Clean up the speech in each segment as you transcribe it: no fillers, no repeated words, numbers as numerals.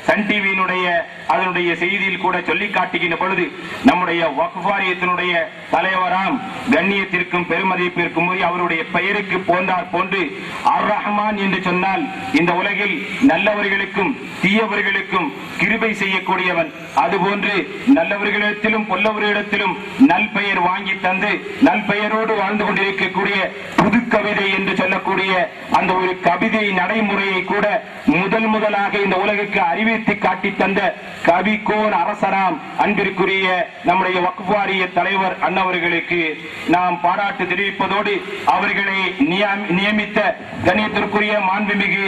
Sun டிவியினுடைய அதனுடைய செய்தியில் கூட சொல்லி காட்டுகின்ற பொழுது நம்முடைய வக்ஃப் வாரியத்தினுடைய தலைவராம் கண்ணியத்திற்கும் பெருமதிப்பிற்கும் அவருடைய பெயருக்கு போன்றார் போன்று அர் ரஹ்மான் என்று சொன்னால் இந்த உலகில் நல்லவர்களுக்கும் தீயவர்களுக்கும் கிருபை செய்யக்கூடியவன், அதுபோன்று நல்லவர்களிடத்திலும் பொல்லவர்களிடத்திலும் நல்பெயர் வாங்கி தந்து நல்பெயரோடு வாழ்ந்து கொண்டிருக்கக்கூடிய புது கவிதை என்று சொல்லக்கூடிய அந்த ஒரு கவிதை நடைமுறையை கூட முதலாக இந்த உலகுக்கு அறிவித்து காட்டி தந்த கவிக்கோன் அரசராம் அன்பிற்குரிய நம்முடைய வக்ஃப் வாரிய தலைவர் அண்ணவர்களுக்கு நாம் பாராட்டு தெரிவிப்பதோடு அவர்களை நியமித்த கண்ணியத்திற்குரிய மாண்புமிகு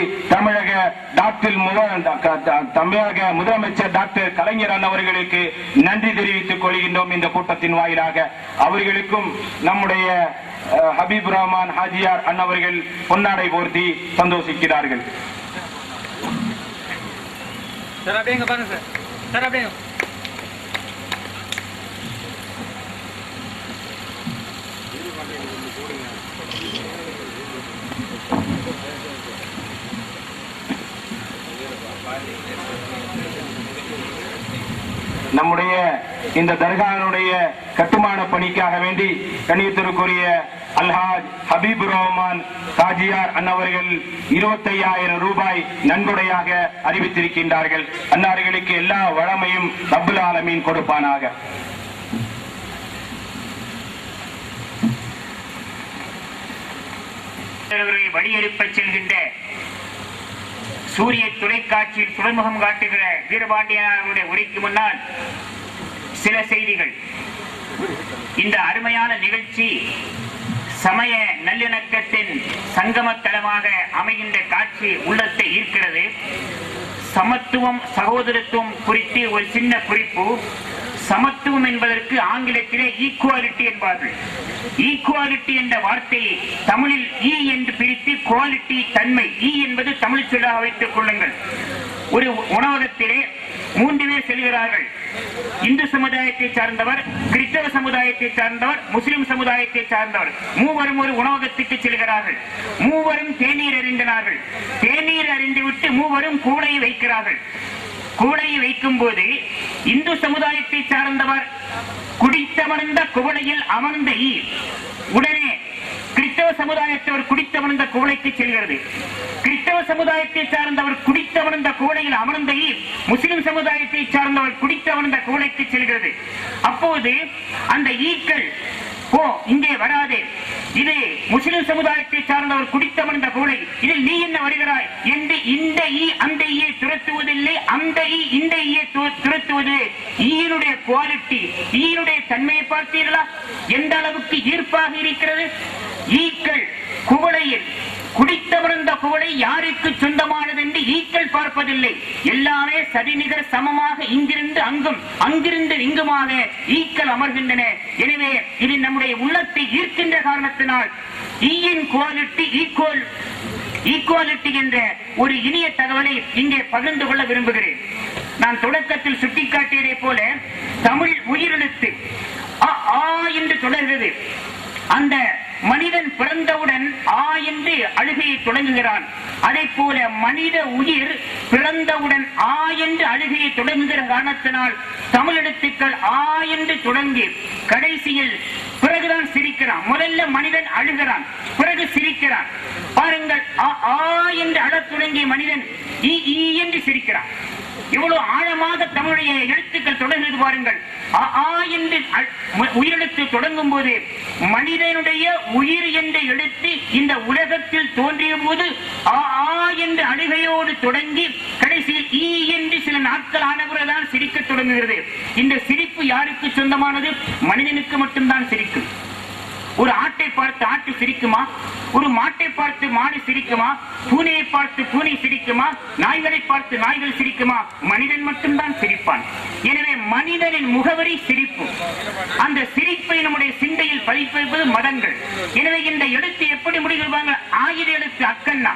தமிழக முதலமைச்சர் டாக்டர் கலைஞர் அண்ணவர்களுக்கு நன்றி தெரிவித்துக் கொள்கின்றோம். இந்த கூட்டத்தின் வாயிலாக அவர்களுக்கும் நம்முடைய ஹபீப் ரஹ்மான் ஹாஜியார் அண்ணவர்கள் பொன்னாடை போர்த்தி சந்தோஷிக்கிறார்கள். நம்முடைய இந்த தர்காவுடைய கட்டுமான பணிக்காக வேண்டி கண்ணியத்திற்குரிய அல்ஹாஜ் ஹபீப் ரஹ்மான் ஹாஜியார் அண்ணவர்கள் 25,000 ரூபாய் நன்கொடையாக அறிவித்திருக்கின்றார்கள். அன்னார்களுக்கு எல்லா வளமையும் ரப்புல் ஆலமீன் கொடுப்பானாக. வழியெழுப்ப செல்கின்ற சூரிய தொலைக்காட்சியில் துறைமுகம் காட்டுகிற வீரபாண்டியனுடைய உரைக்கு முன்னால் சில செய்திகள். இந்த அருமையான நிகழ்ச்சி சமய நல்லிணக்கத்தின் சங்கமத்தலமாக அமைகின்ற காட்சி உள்ளத்தை ஈர்க்கிறது. சமத்துவம் சகோதரத்துவம் குறித்து ஒரு சின்ன குறிப்பு. சமத்துவம் என்பதற்கு ஆங்கிலத்திலே ஈக்குவாலிட்டி என்பார்கள். ஈக்குவாலிட்டி என்ற வார்த்தையை தமிழில் ஈ என்று பிரித்து குவாலிட்டி தன்மை, ஈ என்பது தமிழ் சொல்லாக வைத்துக் கொள்ளுங்கள். ஒரு உணவகத்திலே 3 பேர் செல்கிறார்கள். இந்து சமுதாயத்தை சார்ந்தவர், கிறிஸ்தவ சமுதாயத்தை சார்ந்தவர், முஸ்லிம் சமுதாயத்தை சார்ந்தவர். மூவரும் ஒரு உணவகத்துக்கு செல்கிறார்கள். மூவரும் தேநீர் அறிந்தனார்கள். தேநீர் அறிந்துவிட்டு மூவரும் கூடையை வைக்கிறார்கள். கூடையை வைக்கும் போது இந்து சமுதாயத்தை சார்ந்தவர் குடித்தமர்ந்த குவளையில் அமர்ந்த ஈ உடனே கிறிஸ்தவ சமுதாயத்தவர் குடித்தமர்ந்த குவளைக்கு செல்கிறது. கிறிஸ்தவ சமுதாயத்தை சார்ந்தவர் குடித்தமர்ந்த குவளையில் அமர்ந்த ஈ முஸ்லிம் சமுதாயத்தை சார்ந்தவர் குடித்தமர்ந்த குவளைக்கு செல்கிறது. அப்போது அந்த ஈக்கள் ஓ இங்கே வராதே, இது முஸ்லிம் சமுதாயத்தை சார்ந்தவர் குடித்தமர்ந்த குவளை, இதில் நீ என்ன வருகிறாய் என்று இந்த ஈ அந்த ஈயை துரத்துவதில்லை, அந்த ஈ இந்த ஈயை துரத்துவது. ஈயினுடைய குவாலிட்டி, ஈயினுடைய தன்மையை பார்த்தீர்களா எந்த அளவுக்கு ஈர்ப்பாக இருக்கிறது. ஈக்கள் குவளையில் குடித்தமர்ந்த குவளை யாருக்கு சொந்தமானது என்று ஈக்கள் பார்ப்பதில்லை. எல்லாமே சரிநிகர் சமமாக இங்கிருந்து அங்கும் அங்கிருந்து இங்குமாக ஈக்கள் அமர்கின்றன. எனவே இது நம்முடைய உள்ளத்தை ஈர்க்கின்ற காரணத்தினால் ஈயின் குவாலிட்டி ஈக்குவாலிட்டி என்ற ஒரு இனிய தகவலை இங்கே பகிர்ந்து கொள்ள விரும்புகிறேன். நான் தொடக்கத்தில் சுட்டிக்காட்டியதை போல தமிழ் உயிரெழுத்து ஆ என்று தொடர்கிறது. அந்த மனிதன் பிறந்தவுடன் ஆ என்று அழுகையை தொடங்குகிறான். அதை போல மனித உயிர் பிறந்தவுடன் ஆ என்று அழுகையை தொடங்குகிற காரணத்தினால் தமிழ் எழுத்துக்கள் ஆ என்று தொடங்கி கடைசியில் பிறகுதான் சிரிக்கிறான். முதல்ல மனிதன் அழுகிறான், பிறகு சிரிக்கிறான். பாருங்கள், ஆ என்று அழத் தொடங்கிய மனிதன் ஈ என்று சிரிக்கிறான். இவ்வளவு ஆழமாக தமிழுடைய எழுத்துக்கள் தொடங்குது பாருங்கள். ஆ என்று உயிரெழுத்து தொடங்கும் போது மனிதனுடைய உயிர் என்ற எழுத்து இந்த உலகத்தில் தோன்றிய போது ஆ என்ற அழுகையோடு தொடங்கி கடைசியில் ஈ என்று சில நாட்கள் ஆனவர்தான் சிரிக்க தொடங்குகிறது. இந்த சிரிப்பு யாருக்கு சொந்தமானது? மனிதனுக்கு மட்டும்தான் சிரிக்கும். ஒரு ஆட்டை பார்த்து ஆட்டு சிரிக்குமா? ஒரு மாட்டை பார்த்து மாடு சிரிக்குமா? பூனையை பார்த்து பூனை சிரிக்குமா? நாய்களை பார்த்து நாய்கள் சிரிக்குமா? மனிதன் மட்டும்தான் சிரிப்பான். எனவே மனிதனின் முகவரி சிரிப்பு. அந்த சிரிப்பை நம்முடைய சிந்தையில் பதிப்பது மதங்கள். எனவே இந்த எழுத்து எப்படி முடிகிறாங்க? ஆயுத எழுத்து அக்கண்ணா.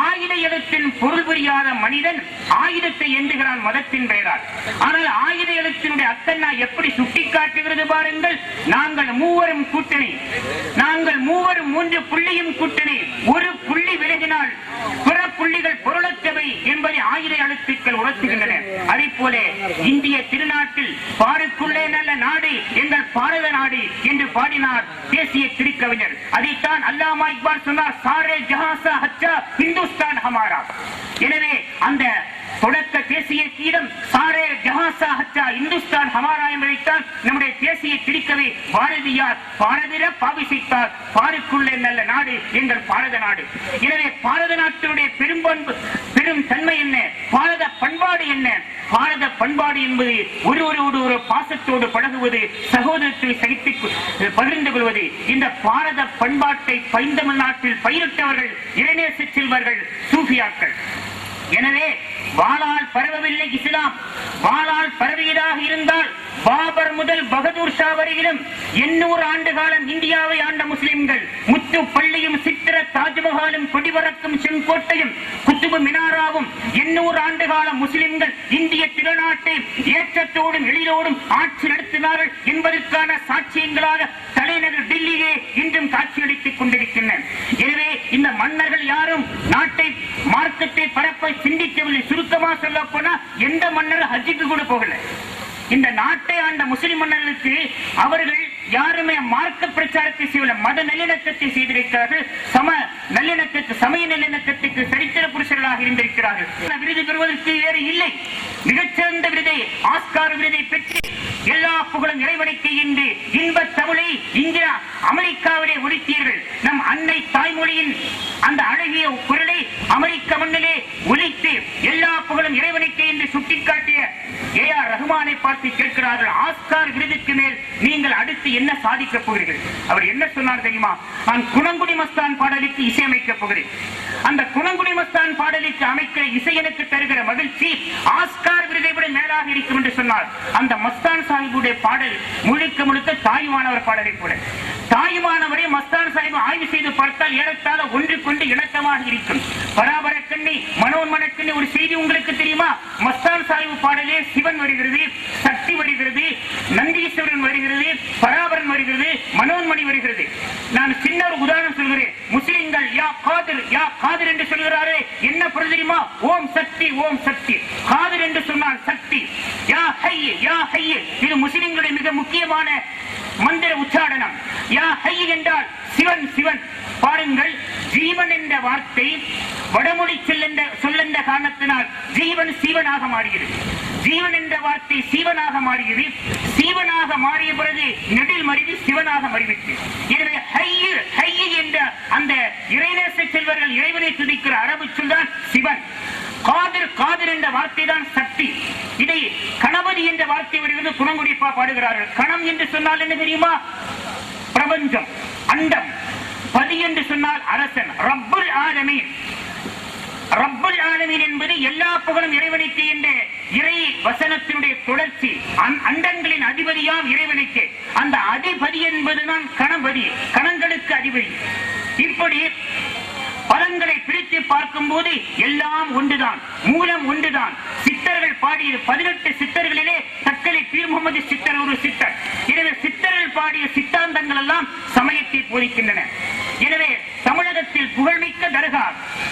ஆயுத எழுத்தின் பொருள் புரியாத மனிதன் ஆயுதத்தை எண்ணுகிறான் மதத்தின் பெயரால். ஆனால் ஆயுத எழுத்தினுடைய அக்கண்ணா எப்படி சுட்டி காட்டுகிறது பாருங்கள். நாங்கள் மூவரும் கூட்டணி, நாங்கள் மூவரும் 3 புள்ளியும் கூட்டணி, ஒரு புள்ளி விலகினால் பிற புள்ளிகள் பொருளற்றவை என்பதை 1000 எழுத்துக்கள் உணர்த்துகின்றன. அதே போல இந்திய திருநாட்டில் பாருக்குள்ளே நல்ல நாடு எங்கள் பாரத நாடு என்று பாடினார் தேசிய திருக்கவிஞர். அதைத்தான் அல்லாமா இக்பால் சொன்னார், சாரே ஜஹாசா ஹச்சா இந்துஸ்தான் ஹமாரா. எனவே அந்த தொடக்க தேசிய கீதம் சாரே ஜஹாசா ஹச்சா இந்துஸ்தான் ஹமாரா என்பதைத்தான் நம்முடைய தேசிய திருக்கவி பாரதியார் பாரதிர பாவிசித்தார், பாருக்குள்ளே நல்ல நாடு எங்கள் பாரத நாடு. எனவே பாரத நாட்டினுடைய பெரும் தன்மை என்ன, பாரத பண்பாடு என்ன? பாரத பண்பாடு என்பது ஒருவரோடு ஒரு பாசத்தோடு பழகுவது, சகோதரத்தை சகித்து பகிர்ந்து கொள்வது. இந்த பாரத பண்பாட்டை பைந்தமிழ்நாட்டில் பயிரிட்டவர்கள் இளைநேச செல்வர்கள், சூஃபியாக்கள். எனவே வாளால் பரவவில்லை இஸ்லாம், வாளால் பரவியதாக இருந்தால் பாபர் முதல் பகதூர் ஷா வரையிலும் 800 ஆண்டு காலம் இந்தியாவை ஆண்ட முஸ்லிம்கள், முத்து பள்ளியும் சித்திர தாஜ்மஹாலும் கொடிபறக்கும் செங்கோட்டையும் குத்துபு மினாராவும் 800 ஆண்டு காலம் முஸ்லிம்கள் இந்திய திருநாட்டை ஏற்றத்தோடும் எழிலோடும் ஆட்சி நடத்தினார்கள் என்பதற்கான சாட்சியங்களாக தலைநகர் டில்லியே இன்றும் காட்சியளித்துக் கொண்டிருக்கின்றன. எனவே இந்த மன்னர்கள் யாரும் நாட்டை மார்க்கத்தை பரப்ப சிந்திக்கவில்லை. சுருக்கமா சொல்ல போனா எந்த மன்னர் ஹஜ்ஜுக்கு கூட போகல. இந்த நாட்டை ஆண்ட முஸ்லிம் மன்னர்களுக்கு அவர்கள் யாருமே மார்க்க பிரச்சாரத்தை செய்யவில்லை, மத நல்லிணக்கத்தை செய்திருக்கிறார்கள், சமய நல்லிணக்கத்துக்கு சரித்திர புருஷர்களாக இருந்திருக்கிறார்கள். விருது பெறுவதற்கு வேறு இல்லை. மிகச்சிறந்த விருதை, ஆஸ்கார் விருதை பெற்று எல்லா புகழும் இறைவனுக்கு என்று இன்ப தமிழை இந்தியா அமெரிக்காவிலே ஒலித்தீர்கள். நம் அன்னை தாய்மொழியின் அந்த அழகிய குரலை அமெரிக்க மண்ணிலே ஒலித்து எல்லா புகழும் இறைவனுக்கு என்று சுட்டிக்காட்டிய ஏஆர் ரஹ்மானை பார்த்து கேட்கிறார்கள், ஆஸ்கார் விருதுக்கு மேல் நீங்கள் அடுத்து என்ன சாதிக்கப் போகிறீர்கள்? அவர் என்ன சொன்னார் தெரியுமா? நான் குணங்குடி மஸ்தான் பாடலுக்கு இசையமைக்கப் போகிறேன். அந்த குணங்குடி மஸ்தான் பாடலுக்கு அமைக்கிற இசை எனக்கு தருகிற மகிழ்ச்சி ஆஸ்கார் விருதை விட மேலாக இருக்கும் என்று சொன்னார். அந்த மஸ்தான் சாஹிபுடைய பாடல் முழுக்க முழுக்க தாயுமானவர் பாடலை போல. தாயுமானவரை மஸ்தான் சாஹிப் ஆய்வு செய்து பார்த்தால் ஏறத்தாழ ஒன்றுக்கொண்டு இணக்கமாக இருக்கும். பராபர கண்ணி மனோன்மன கண்ணி. ஒரு செய்தி உங்களுக்கு தெரியுமா? மஸ்தான் சாஹிப் பாடலே சிவன் வருகிறது, சக்தி வருகிறது, நந்தீஸ்வரன் வருகிறது, பராபரன் வருகிறது, மனோன்மணி வருகிறது. நான் சின்ன ஒரு உதாரணம் சொல்கிறேன். முஸ்லிம்கள் யா காதிர் என்று சொல்கிறாரே, என்ன பொருள் தெரியுமா? ஓம் சக்தி, ஓம் சக்தி. காதிர் என்று சொன்னால் சக்தி. யா ஹய்ய, யா ஹய்ய, இது முஸ்லிம்களுடைய மிக முக்கியமான மந்திர உச்சாரணம். யா ஹய்ய என்றால் சிவன், சிவன். பாருங்கள், ஜீவன் என்ற வார்த்தை வடமொழி சொல்லென்ற காரணத்தினால் ஜீவன் சீவனாக மாறுகிறது. ஜீவன் என்ற வார்த்தை சீவனாக மாறுகிறது. சீவனாக மாறிய பிறகு நெடில் மறிவு சிவனாக மறிவிட்டு. எனவே ஹய்ய என்ற அந்த இறைநேச செல்வர்கள் இறைவனை துதிக்கிற அரபு சொல்தான் சிவன். காதிர் என்ற வார்த்தை தான் சக்தி. இதை கணபதி என்ற வார்த்தை வருகிறது. குணங்குடிப்பா பாடுகிறார்கள். கணம் என்று சொன்னால் என்ன தெரியுமா? பிரபஞ்சம், அண்டம். பதி என்று சொன்னால் அரசன், ரப்புல் ஆலமீன். ரப்புல் ஆலமீன் என்பது எல்லா புகழும் இறைவனுக்கு என்ற இறை வசனத்தினுடைய தொடர்ச்சி. அண்டங்களின் அதிபதியாம் இறைவனுக்கு. அந்த அதிபதி என்பதுதான் கணபதி, கணங்களுக்கு அதிபதி. இப்படி பலன்களை பிரித்து பார்க்கும் போது எல்லாம் ஒன்றுதான், மூலம் ஒன்றுதான். சித்தர்கள் பாடிய 18 சித்தர்களிலே தக்கலை பீர் முகமது சித்தர் ஒரு சித்தர். எனவே சித்தர்கள் பாடிய சித்தாந்தங்கள் எல்லாம் சமயத்தை போதிக்கின்றன. எனவே தமிழகத்தில் புகழ்மிக்க தர்கா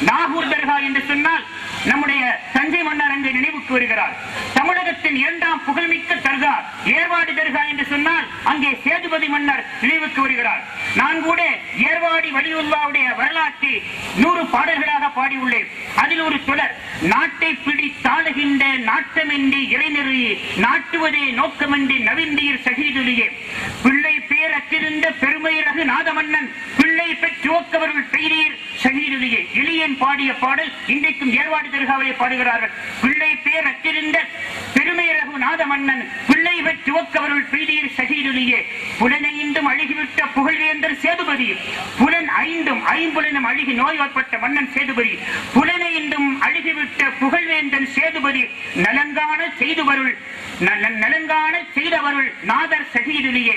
நாகூர் தர்கா என்று சொன்னால் நம்முடைய தஞ்சை மன்னர் அங்கு நினைவுக்கு வருகிறார். தமிழகத்தின் 2ஆம் புகழ்மிக்க தர்கா ஏர்வாடி தர்கா என்று சொன்னால் அங்கே சேதுபதி மன்னர் நினைவுக்கு வருகிறார். நான் கூட ஏர்வாடி வலியுல்லாவுடைய வரலாற்றை 100 பாடல்களாக பாடியுள்ளேன். அதில் ஒரு தொடர், நாட்டை பிடித்தாளுகின்ற நாட்டமென்று இறைநெறி நாட்டுவதே நோக்கமென்று நவீந்தியர் சகிதுலியே பிள்ளை பேர் அற்றிருந்த பெருமை ரகு நாதமன்னன் பிள்ளை பெற்றோக்கவர்கள் பெயரீர் சகிதுலியே. எளியன் பாடிய பாடல் இன்றைக்கும் ஏர்வாடி தர்காவிலே பாடுகிறார்கள். பிள்ளை பேர் அற்றிருந்த பெருமை ரகு நாதமன்னன் பிள்ளை பெற்றோக்கவர்கள் பெயரீர் சகிதுலியே புலனைந்தும் அழுகிவிட்ட புகழ்வேந்தர் சேதுபதி. புலன் ஐம்புலனும் அழுகி நோய்வாய்ப்பட்ட மன்னன் சேதுபதி. புலனைந்தும் அழுகிவிட்ட புகழ்வேந்தன் சேதுபதி நலங்கான செய்தவருள் நாதர் சகிதுலியே.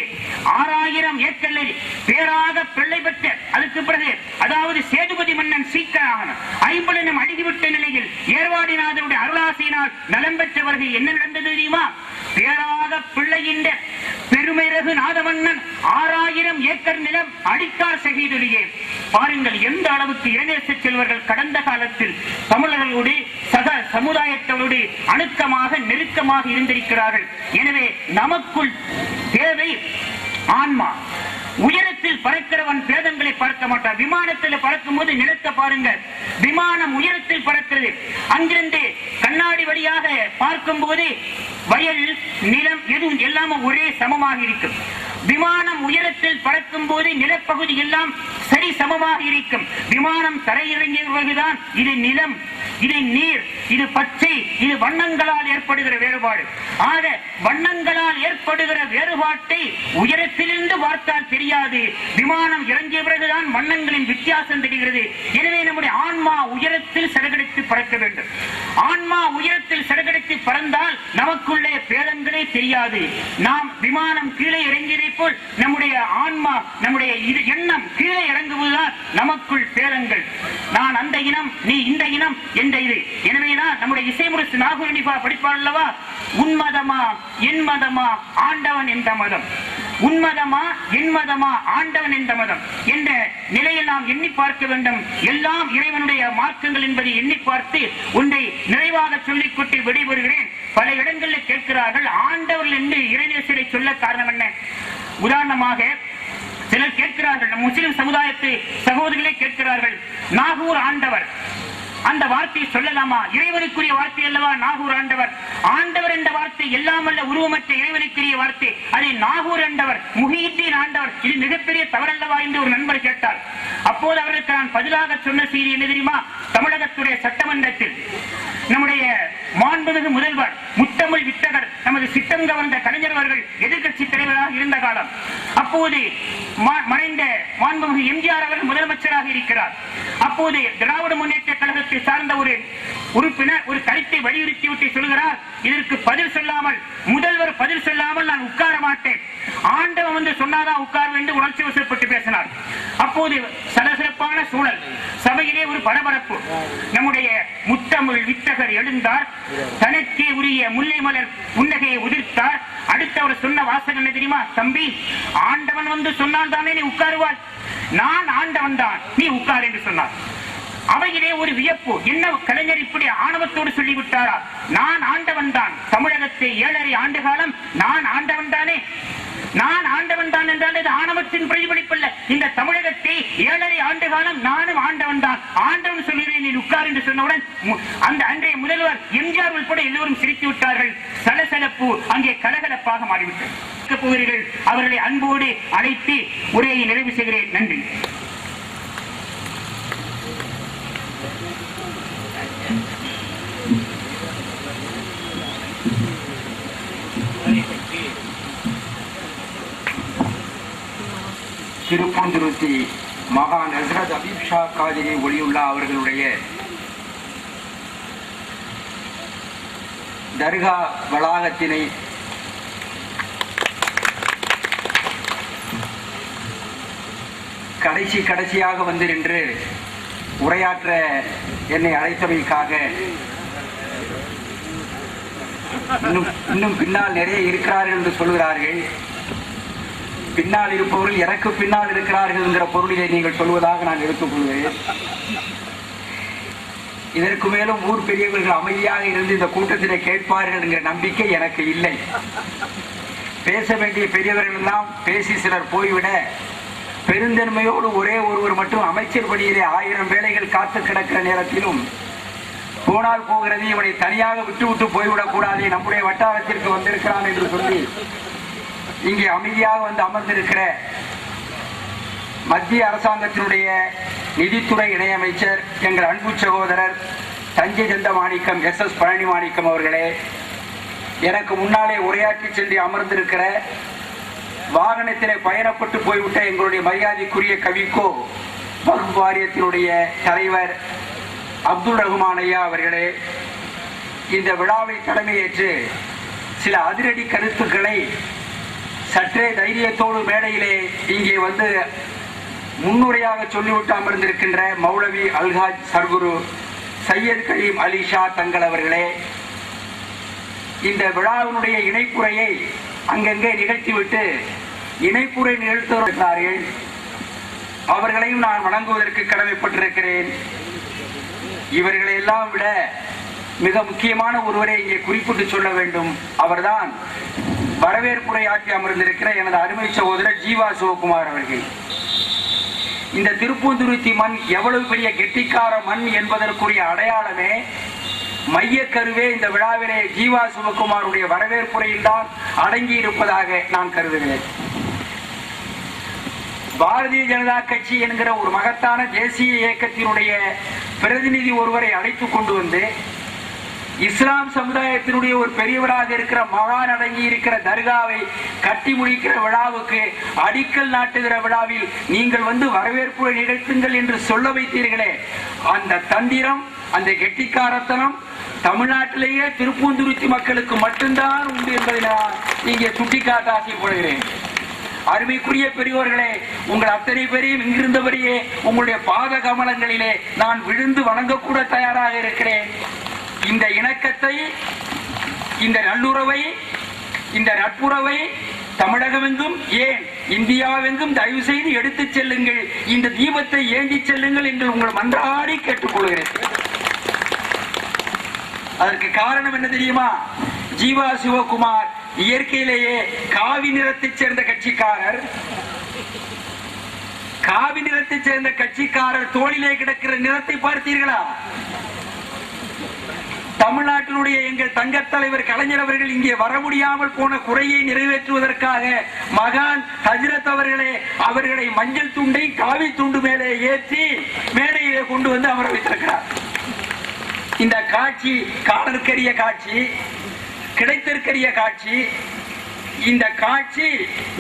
6000 ஏக்கரில் பேராக பிள்ளை பெற்ற அதுக்கு பிறகு, அதாவது சேதுபதி மன்னன் சீக்கிரம் 50 அழுகிவிட்ட நிலையில் ஏர்வாடிநாதனுடைய அருளாசியினால் நலம் பெற்றவர்கள் என்ன நடந்தது தெரியுமா? பேராக பிள்ளையின் பெருமை ரகு நாதமன்னன் 6000 ஏக்கர் நிலம் அடிக்கார் ஷஹீதுலியே. பாருங்கள் எந்த அளவுக்கு இறைநேச செல்வர்கள் கடந்த காலத்தில் தமிழர்களோடு சக சமுதாயத்தோடு அணுக்கமாக நெருக்கமாக இருந்திருக்கிறார்கள். எனவே நமக்குள் தேவை ஆன்மா. உயரத்தில் பறக்கிறவன் பேதங்களை பார்க்க மாட்டான். விமானத்தில் பறக்கும் போது நிலத்தை பாருங்க, விமானம் உயரத்தில் பறக்கிறது. அங்கிருந்து கண்ணாடி வழியாக பார்க்கும் போது வயல் நிலம் எதுவும் எல்லாமே ஒரே சமமாக இருக்கும். விமானம் உயரத்தில் பறக்கும் போது நிலப்பகுதி எல்லாம் சரி சமமாக இருக்கும். விமானம் தரையிறங்கிய பிறகுதான் இது நிலம், இது நீர், இது பச்சை, இது வண்ணங்களால் ஏற்படுகிற வேறுபாடு. ஆக வண்ணங்களால் ஏற்படுகிற வேறுபாட்டை உயரத்திலிருந்து பார்த்தால் தெரியாது. விமானம் இறங்கிய பிறகுதான் வண்ணங்களின் வித்தியாசம் தெரிகிறது. எனவே நம்முடைய ஆன்மா உயரத்தில் சிறகடித்து பறக்க வேண்டும். ஆன்மா உயரத்தில் சிறகடித்து பறந்தால் நமக்குள்ளே பேதங்களே தெரியாது. நாம் விமானம் கீழே இறங்கியதை போல் நம்முடைய ஆன்மா, நம்முடைய எண்ணம் கீழே இறங்குவதுதான் நமக்குள் பேதங்கள். நான் அந்த இனம், நீ இந்த இனம் என்ற இது. எனவேதான் நம்முடைய இசைமுரசு நாகூர் படிப்பார் அல்லவா, உன்மதமா என் மதமா ஆண்டவன் என்ற மதம், உன்மதமா என் மதமா ஆண்டவன் என்ற மதம் என்ற நிலையில் நாம் எண்ணி பார்க்க வேண்டும். எல்லாம் இறைவனுடைய மார்க்கங்கள் என்பதை எண்ணி பார்த்து ஒன்றை நிறைவாக சொல்லிக்கொண்டு விடைபெறுகிறேன். பல இடங்களில் கேட்கிறார்கள் ஆண்டவர்கள் என்று இறைநேசரை சொல்ல காரணம் என்ன? உதாரணமாக சிலர் கேட்கிறார்கள், நம் முஸ்லிம் சமுதாயத்து சகோதரிகளே கேட்கிறார்கள், நாகூர் ஆண்டவர் அந்த வார்த்தையை சொல்லலாமா? இறைவனுக்குரிய வார்த்தை அல்லவா நாகூர் ஆண்டவர். ஆண்டவர் என்ற வார்த்தை எல்லாம் அல்ல உருவமற்ற இறைவனுக்குரிய வார்த்தை. அதை நாகூர் ஆண்டவர், முஹீத்தீன் ஆண்டவர், இது மிகப்பெரிய தவறல்லவா என்று ஒரு நண்பர் கேட்டார். அப்போது அவருக்கு நான் பதிலாக சொன்ன செய்தி என்ன தெரியுமா? தமிழகத்துடைய சட்டமன்றத்தில் நம்முடைய மாண்புமிகு முதல்வர் முத்தமிழ் வித்தகர் நமது சித்தம் கவர்ந்த கலைஞர் அவர்கள் எதிர்கட்சி தலைவராக இருந்த காலம். அப்போது மறைந்த மாண்புமிகு எம்ஜிஆர் அவர்கள் முதலமைச்சராக இருக்கிறார். அப்போது திராவிட முன்னேற்ற கழகத்தை சார்ந்த ஒரு உறுப்பினர் ஒரு கருத்தை வலியுறுத்தி விட்டு சொல்கிறார், இதற்கு பதில் சொல்லாமல், முதல்வர் பதில் சொல்லாமல் நான் உட்கார மாட்டேன், ஆண்டவன் வந்து சொன்னாதான் உட்கார வேண்டும், உணர்ச்சி வசப்பட்டு பேசினார். அப்போது சலசலப்பான சூழல், சபையிலே ஒரு பரபரப்பு. நம்முடைய முத்தமிழ் வித்தகர் எழுந்தார், தனக்கே உரிய முல்லை மலர் புன்னகையை உதிர்த்தார். அடுத்து அவர் சொன்ன வாசகம் என்ன தெரியுமா? தம்பி, ஆண்டவன் வந்து சொன்னால் தானே நீ உட்காருவாய், நான் ஆண்டவன் தான், நீ உட்கார் என்று சொன்னார். அவையிலே ஒரு வியப்பு, என்ன கலைஞர் இப்படி ஆணவத்தோடு சொல்லிவிட்டாரா? நான் ஆண்டவன் தான், தமிழகத்தை 7.5 ஆண்டு காலம் நான் ஆண்டவன் தானே, நான் ஆண்டவன் தான் என்றால் இது ஆணவத்தின் பிரதிபலிப்பல்ல. இந்த தமிழகத்தை 7.5 ஆண்டு காலம் நானும் ஆண்டவன் தான், ஆண்டவன் சொல்கிறேன் நீ உட்கார் என்று சொன்னவுடன் அந்த அன்றைய முதல்வர் எம்ஜிஆர் உட்பட எல்லோரும் சிரித்து விட்டார்கள். சலசலப்பு அங்கே கலகலப்பாக மாறிவிட்டது. அவர்களை அன்போடு அழைத்து உரையை நிறைவு செய்கிறேன். நன்றி. திருப்பூந்துருத்தி மகான் ஹஸ்ரத் அபீப் ஷா காதிரி ஒளியுல்லா அவர்களுடைய தர்கா வளாகத்தினை கடைசியாக வந்து நின்று உரையாற்ற என்னை அழைத்தமைக்காக இன்னும் பின்னால் நிறைய இருக்கிறார்கள் என்று சொல்கிறார்கள். பின்னால் இருப்பவர்கள் எனக்கு பின்னால் இருக்கிறார்கள் என்கிற பொருளிலே நீங்கள் சொல்வதாக நான் எடுத்துக்கொள்கிறேன். இதற்கு மேலும் ஊர் பெரியவர்கள் அமைதியாக இருந்து இந்த கூட்டத்திலே கேட்பார்கள் என்கிற நம்பிக்கை எனக்கு இல்லை. பேச வேண்டிய பெரியவர்கள் எல்லாம் பேசி சிலர் போய்விட, பெருந்தன்மையோடு ஒரே ஒருவர் மட்டும் அமைச்சர் பணியிலே 1000 வேலைகள் காத்து கிடக்கிற நேரத்திலும் போனால் போகிறது, இவனை தனியாக விட்டு போய்விடக் கூடாது, நம்முடைய வட்டாரத்திற்கு வந்திருக்கிறான் என்று சொல்லி இங்கே அமைதியாக வந்து அமர்ந்திருக்கிற மத்திய அரசாங்கத்தினுடைய நிதித்துறை இணையமைச்சர் எங்கள் அன்பு சகோதரர் தஞ்சை தந்த மாணிக்கம் SS பழனி மாணிக்கம் அவர்களே, எனக்கு முன்னாலே உரையாற்றி சென்று அமர்ந்திருக்கிற வாகனத்திலே பயணப்பட்டு போய்விட்ட எங்களுடைய மரியாதைக்குரிய கவிக்கோ வக்ஃப் வாரியத்தினுடைய தலைவர் அப்துல் ரஹ்மான் ஐயா அவர்களே, இந்த விழாவை தலைமையேற்று சில அதிரடி கருத்துக்களை சற்றே தைரியத்தோடு மேடையிலே இங்கே வந்து முன்னுரையாக சொல்லிவிட்டு அமர்ந்திருக்கின்ற மௌலவி அல்ஹாஜ் சர்குரு சையத் கரீம் அலி ஷா தங்கள் அவர்களே, இந்த விழாவினுடைய இணைப்புரையை அங்கங்கே நிகழ்த்திவிட்டு இணைப்புரை நிகழ்த்துகிறார்கள். அவர்களையும் நான் வணங்குவதற்கு கடமைப்பட்டிருக்கிறேன். இவர்களை எல்லாம் விட மிக முக்கியமான ஒருவரை இங்கே குறிப்பிட்டு சொல்ல வேண்டும். அவர்தான் வரவேற்புரை ஆற்றி அமர்ந்திருக்கிற எனது அருமை சகோதரர் ஜீவா சிவகுமார் அவர்கள். இந்த திருப்பூந்துருத்தி மண் எவ்வளவு பெரிய கெட்டிக்கார மண் என்பதற்குரிய அடையாளமே, மையக்கருவே இந்த விழாவிலே ஜீவா சிவகுமாருடைய வரவேற்புரையில் தான் அடங்கி இருப்பதாக நான் கருதுகிறேன். பாரதிய ஜனதா கட்சி என்கிற ஒரு மகத்தான தேசிய இயக்கத்தினுடைய பிரதிநிதி ஒருவரை அழைத்துக் கொண்டு வந்து இஸ்லாம் சமுதாயத்தினுடைய ஒரு பெரியவராக இருக்கிற மகான் அடங்கி இருக்கிற தர்காவை கட்டி முடிக்கிற விழாவுக்கு அடிக்கல் நாட்டுகிற விழாவில் நீங்கள் வந்து வரவேற்பு நிகழ்த்துங்கள் என்று சொல்ல வைத்தீர்களே, அந்த தந்திரம், அந்த கெட்டிக்காரத்தனம் தமிழ்நாட்டிலேயே திருப்பூந்துருத்தி மக்களுக்கு மட்டும்தான் உண்டு என்பதை நான் இங்கே சுட்டிக்காட்ட ஆசைப்படுகிறேன். அருமைக்குரிய பெரியோர்களே, உங்கள் அத்தனை பேரையும் இங்கிருந்தபடியே உங்களுடைய பாத கமலங்களிலே நான் விழுந்து வணங்கக்கூட தயாராக இருக்கிறேன். இந்த இணக்கத்தை, இந்த நல்லுறவை, இந்த நட்புறவை தமிழகமெங்கும், ஏன் இந்தியாவெங்கும் தயவு செய்து எடுத்துச் செல்லுங்கள். இந்த தீபத்தை ஏந்தி செல்லுங்கள் என்று உங்கள் மன்றாடி கேட்டுக்கொள்கிறேன். அதற்கு காரணம் என்ன தெரியுமா? ஜீவா சிவகுமார் இயற்கையிலேயே காவி நிறத்தைச் சேர்ந்த கட்சிக்காரர். காவி நிறத்தைச் சேர்ந்த கட்சிக்காரர் தோளிலே கிடக்கிற நிறத்தை பார்த்தீர்களா? தமிழ்நாட்டினுடைய எங்கள் தங்க தலைவர் கலைஞர் அவர்கள் இங்கே வர முடியாமல் போன குறையை நிறைவேற்றுவதற்காக மகான் ஹஜ்ரத் அவர்களை மஞ்சள் துண்டை காவி துண்டு மேலே ஏற்றி மேடையிலே கொண்டு வந்து அமர வைத்திருக்கிறார். இந்த காட்சி காணற்கரிய காட்சி, கிடைத்திருக்கிற காட்சி. இந்த காட்சி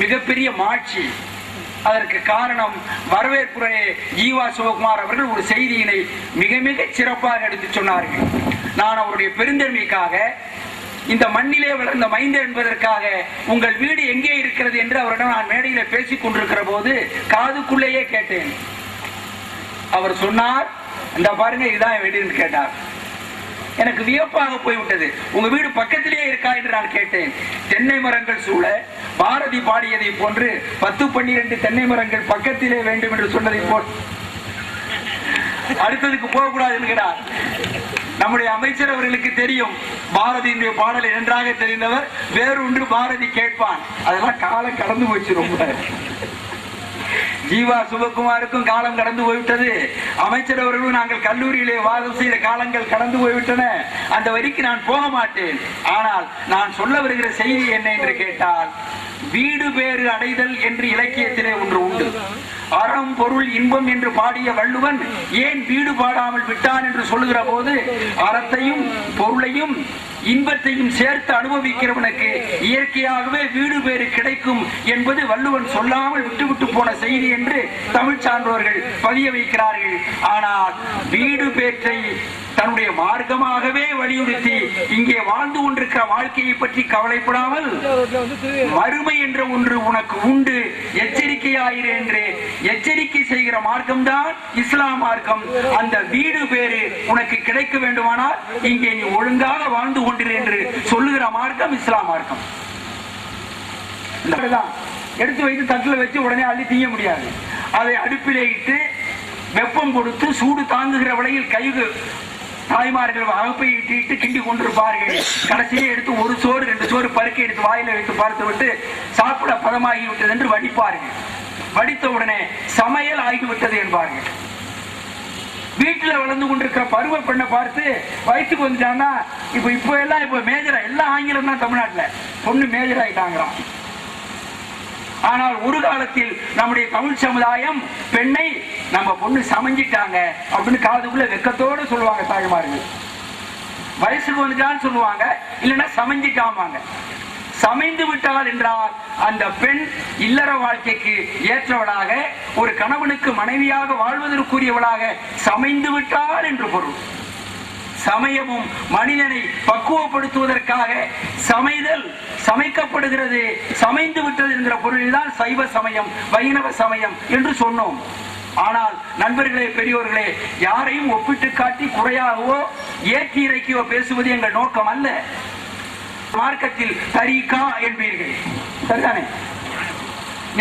மிகப்பெரிய மாட்சி. அதற்கு காரணம் வரவேற்புரை ஜீவா சிவகுமார் அவர்கள் ஒரு செய்தியினை மிக மிக சிறப்பாக எடுத்து சொன்னார்கள். நான் அவருடைய பெருந்தன்மைக்காக, இந்த மண்ணிலே வளர்ந்த மைந்தர் என்பதற்காக உங்கள் வீடு எங்கே இருக்கிறது என்று அவரிடம் நான் மேடையில பேசிக் கொண்டிருக்கிற போது காதுக்குள்ளேயே கேட்டேன். அவர் சொன்னார், இந்த பாருங்க இதுதான் என் வீடுன்னு கேட்டார். எனக்கு வியப்பாக போய்விட்டது. உங்க வீடு பக்கத்திலேயே இருக்கா என்று நான் கேட்டேன். தென்னை மரங்கள் சூழ பாரதி பாடியதை போன்று 10-12 தென்னை மரங்கள் பக்கத்திலே வேண்டும் என்று சொன்னதை போல் அடுத்ததுக்கு போகக்கூடாது என்கிறார். நம்முடைய அமைச்சர் அவர்களுக்கு தெரியும், பாரதியினுடைய பாடலை நன்றாக தெரிந்தவர். வேறொன்று பாரதி கேட்பான். அதெல்லாம் காலம் கடந்து போச்சு. ரொம்ப ஜீவா சிவகுமாருக்கும் காலம் கடந்து போய்விட்டது. அமைச்சர் அவர்களும் நாங்கள் கல்லூரியிலே வாதம் செய்த காலங்கள் கடந்து போய்விட்டன. அந்த வரிக்கு நான் போக மாட்டேன். ஆனால் நான் சொல்ல வருகிற செய்தி என்ன என்று கேட்டால், வீடு பேறு அடைதல் என்று இலக்கியத்திலே ஒன்று உண்டு. அறம் பொருள் இன்பம் என்று பாடிய வள்ளுவன் ஏன் வீடு பாடாமல் விட்டான் என்று சொல்லுகிற போது, அறத்தையும் பொருளையும் இன்பத்தையும் சேர்த்து அனுபவிக்கிறவனுக்கு இயற்கையாகவே வீடு பேறு கிடைக்கும் என்பது வள்ளுவன் சொல்லாமல் விட்டுவிட்டு போன செய்தி என்று தமிழ் சான்றோர்கள் பதிய வைக்கிறார்கள். ஆனால் வீடு பேற்றை தன்னுடைய மார்க்கமாகவே வலியுறுத்தி இங்கே வாழ்ந்து கொண்டிருக்கிற வாழ்க்கையை பற்றி கவலைப்படாமல், மறுமை என்ற ஒன்று உனக்கு உண்டு, எச்சரிக்கையாயிரு என்று எச்சரிக்கை செய்கிற மார்க்கம்தான் இஸ்லாம் மார்க்கம். அந்த வீடு பேறு உனக்கு கிடைக்க வேண்டுமானால் இங்கே நீ ஒழுங்காக வாழ்ந்து கொண்டிரு என்று சொல்லுகிற மார்க்கம் இஸ்லாம் மார்க்கம். எடுத்து வைத்து தட்டில் வச்சு உடனே அள்ளி தீய முடியாது. அதை அடுப்பிலே இட்டு வெப்பம் கொடுத்து சூடு தாங்குகிற விலையில் கைகு தாய்மார்கள் அகப்பை இட்டு கிண்டி கொண்டிருப்பார்கள். கடைசியே எடுத்து ஒரு சோறு 2 சோறு பருக்கை எடுத்து வாயில வைத்து பார்த்து விட்டு சாப்பிட பதமாகிவிட்டது என்று வடிப்பார்கள். வடித்த உடனே சமையல் ஆகிவிட்டது என்பார்கள். வீட்டில் வளர்ந்து கொண்டிருக்கிற பருவ பெண்ணை பார்த்து வயசுக்கு வந்துட்டான்னா இப்ப எல்லாம் மேஜரா, எல்லாம் ஆங்கிலம் தான் தமிழ்நாட்டில். பொண்ணு மேஜர் ஆயிட்டாங்களாம். ஆனால் ஒரு காலத்தில் நம்முடைய தமிழ் சமுதாயம் பெண்ணை நம்ம பொண்ணு சமைஞ்சிட்டாங்க அப்படின்னு காதுக்குள்ள வெக்கத்தோடு சொல்லுவாங்க தாய்மார்கள். வயசுக்கு வந்துட்டான்னு சொல்லுவாங்க, இல்லைன்னா சமைஞ்சிட்டாமாங்க. சமைந்து விட்டாள் என்றால் அந்த பெண் இல்லற வாழ்க்கைக்கு ஏற்றவளாக, ஒரு கணவனுக்கு மனைவியாக வாழ்வதற்குரியவளாக சமைந்து விட்டாள் என்று பொருள். சமயமும் மனிதனை பக்குவப்படுத்துவதற்காக சமைக்கப்படுகிறது. சமைந்து விட்டது என்கிற பொருளில் தான் சைவ சமயம், வைணவ சமயம் என்று சொன்னோம். ஆனால் நண்பர்களே, பெரியோர்களே, யாரையும் ஒப்பிட்டு காட்டி குறையாகவோ ஏற்றி இறக்கியோ பேசுவது எங்கள் நோக்கம் அல்ல. மார்க்கத்தில் தரீகா என்பீர்கள், சரிதானே?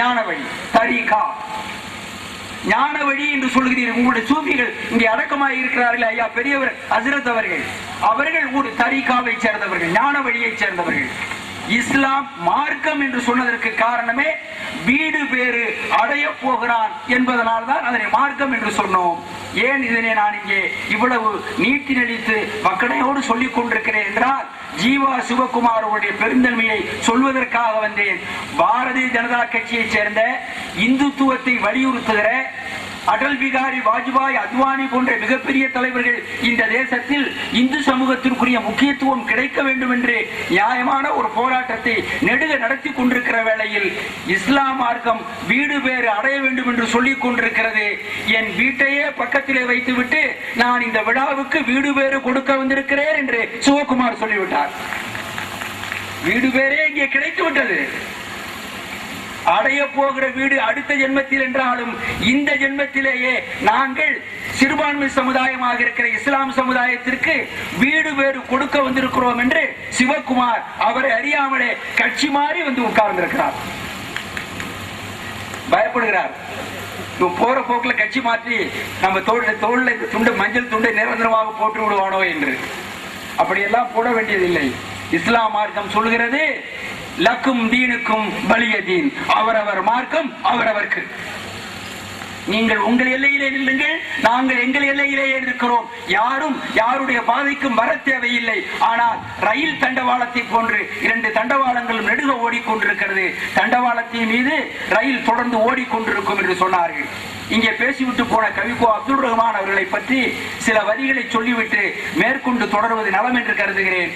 ஞான வழி, தரீகா. ஞான வழி என்று சொல்கிறீர்கள். உங்களுடைய சூஃபிகள் இங்கே அடக்கமாக இருக்கிறார்கள் ஐயா, பெரியவர் ஹஜ்ரத் அவர்கள். அவர்கள் ஒரு தரீகாவை சேர்ந்தவர்கள், ஞான வழியை சேர்ந்தவர்கள். இஸ்லாம் மார்க்கம் என்று சொன்னதற்கு காரணமே வீடு பேறு அடைய போகிறான் என்பதனால் தான் அதனை மார்க்கம் என்று சொன்னோம். ஏன் இதனை நான் இங்கே இவ்வளவு நீட்டி நடித்து மக்களையோடு சொல்லிக் கொண்டிருக்கிறேன் என்றால், ஜீவா சிவகுமார் அவருடைய பெருந்தன்மையை சொல்வதற்காக வந்தேன். பாரதிய ஜனதா கட்சியைச் சேர்ந்த இந்துத்துவத்தை வலியுறுத்துகிற அடல் பிகாரி வாஜ்பாய், அத்வானி போன்ற மிகப்பெரிய தலைவர்கள் இந்த தேசத்தில் இந்து சமூகத்திற்குரிய முக்கியத்துவம் கிடைக்க வேண்டும் என்று நியாயமான ஒரு போராட்டத்தை நெடுக நடத்தி கொண்டிருக்கிற வேளையில் இஸ்லாம் மார்க்கம் வீடு பேறு அடைய வேண்டும் என்று சொல்லிக் கொண்டிருக்கிறது. என் வீட்டையே பக்கத்திலே வைத்துவிட்டு நான் இந்த விழாவுக்கு வீடு பேறு கொடுக்க வந்திருக்கிறேன் என்று சிவகுமார் சொல்லிவிட்டார். வீடு பேரே இங்கே கிடைத்து விட்டது. அடைய போகிற வீடு அடுத்த ஜென்மத்தில் என்றாலும் இந்த ஜென்மத்திலேயே நாங்கள் சிறுபான்மை சமுதாயமாக இருக்கிற இஸ்லாம் சமுதாயத்திற்கு வீடு வேறு கொடுக்க வந்திருக்கிறோம் என்று சிவகுமார் அவரை அறியாமலே கட்சி மாறி வந்து உட்கார்ந்திருக்கிறார். பயப்படுகிறார். போற போக்குல கட்சி மாற்றி நம்ம தோல்ல துண்டு மஞ்சள் துண்டை நிரந்தரமாக போட்டு விடுவானோ என்று. அப்படியெல்லாம் போட வேண்டியதில்லை. இஸ்லாம் மார்க்கம் சொல்கிறது, லக்கும் தீனுக்கும் வலிய தீன், அவரவர் மார்க்கம் அவரவர்க்கு. நீங்கள் உங்கள் எல்லையிலே நில்லுங்கள், நாங்கள் எங்கள் எல்லையிலேயே இருக்கிறோம். யாரும் யாருடைய பாதைக்கும் வர தேவையில்லை. ஆனால் ரயில் தண்டவாளத்தை போன்று 2 தண்டவாளங்களும் நெடுக ஓடிக்கொண்டிருக்கிறது. தண்டவாளத்தின் மீது ரயில் தொடர்ந்து ஓடிக்கொண்டிருக்கும் என்று சொன்னார்கள். இங்கே பேசிவிட்டு போன கவிக்கோ அப்துல் ரஹ்மான் அவர்களை பற்றி சில வரிகளை சொல்லிவிட்டு மேற்கொண்டு தொடர்வது நலம் என்று கருதுகிறேன்.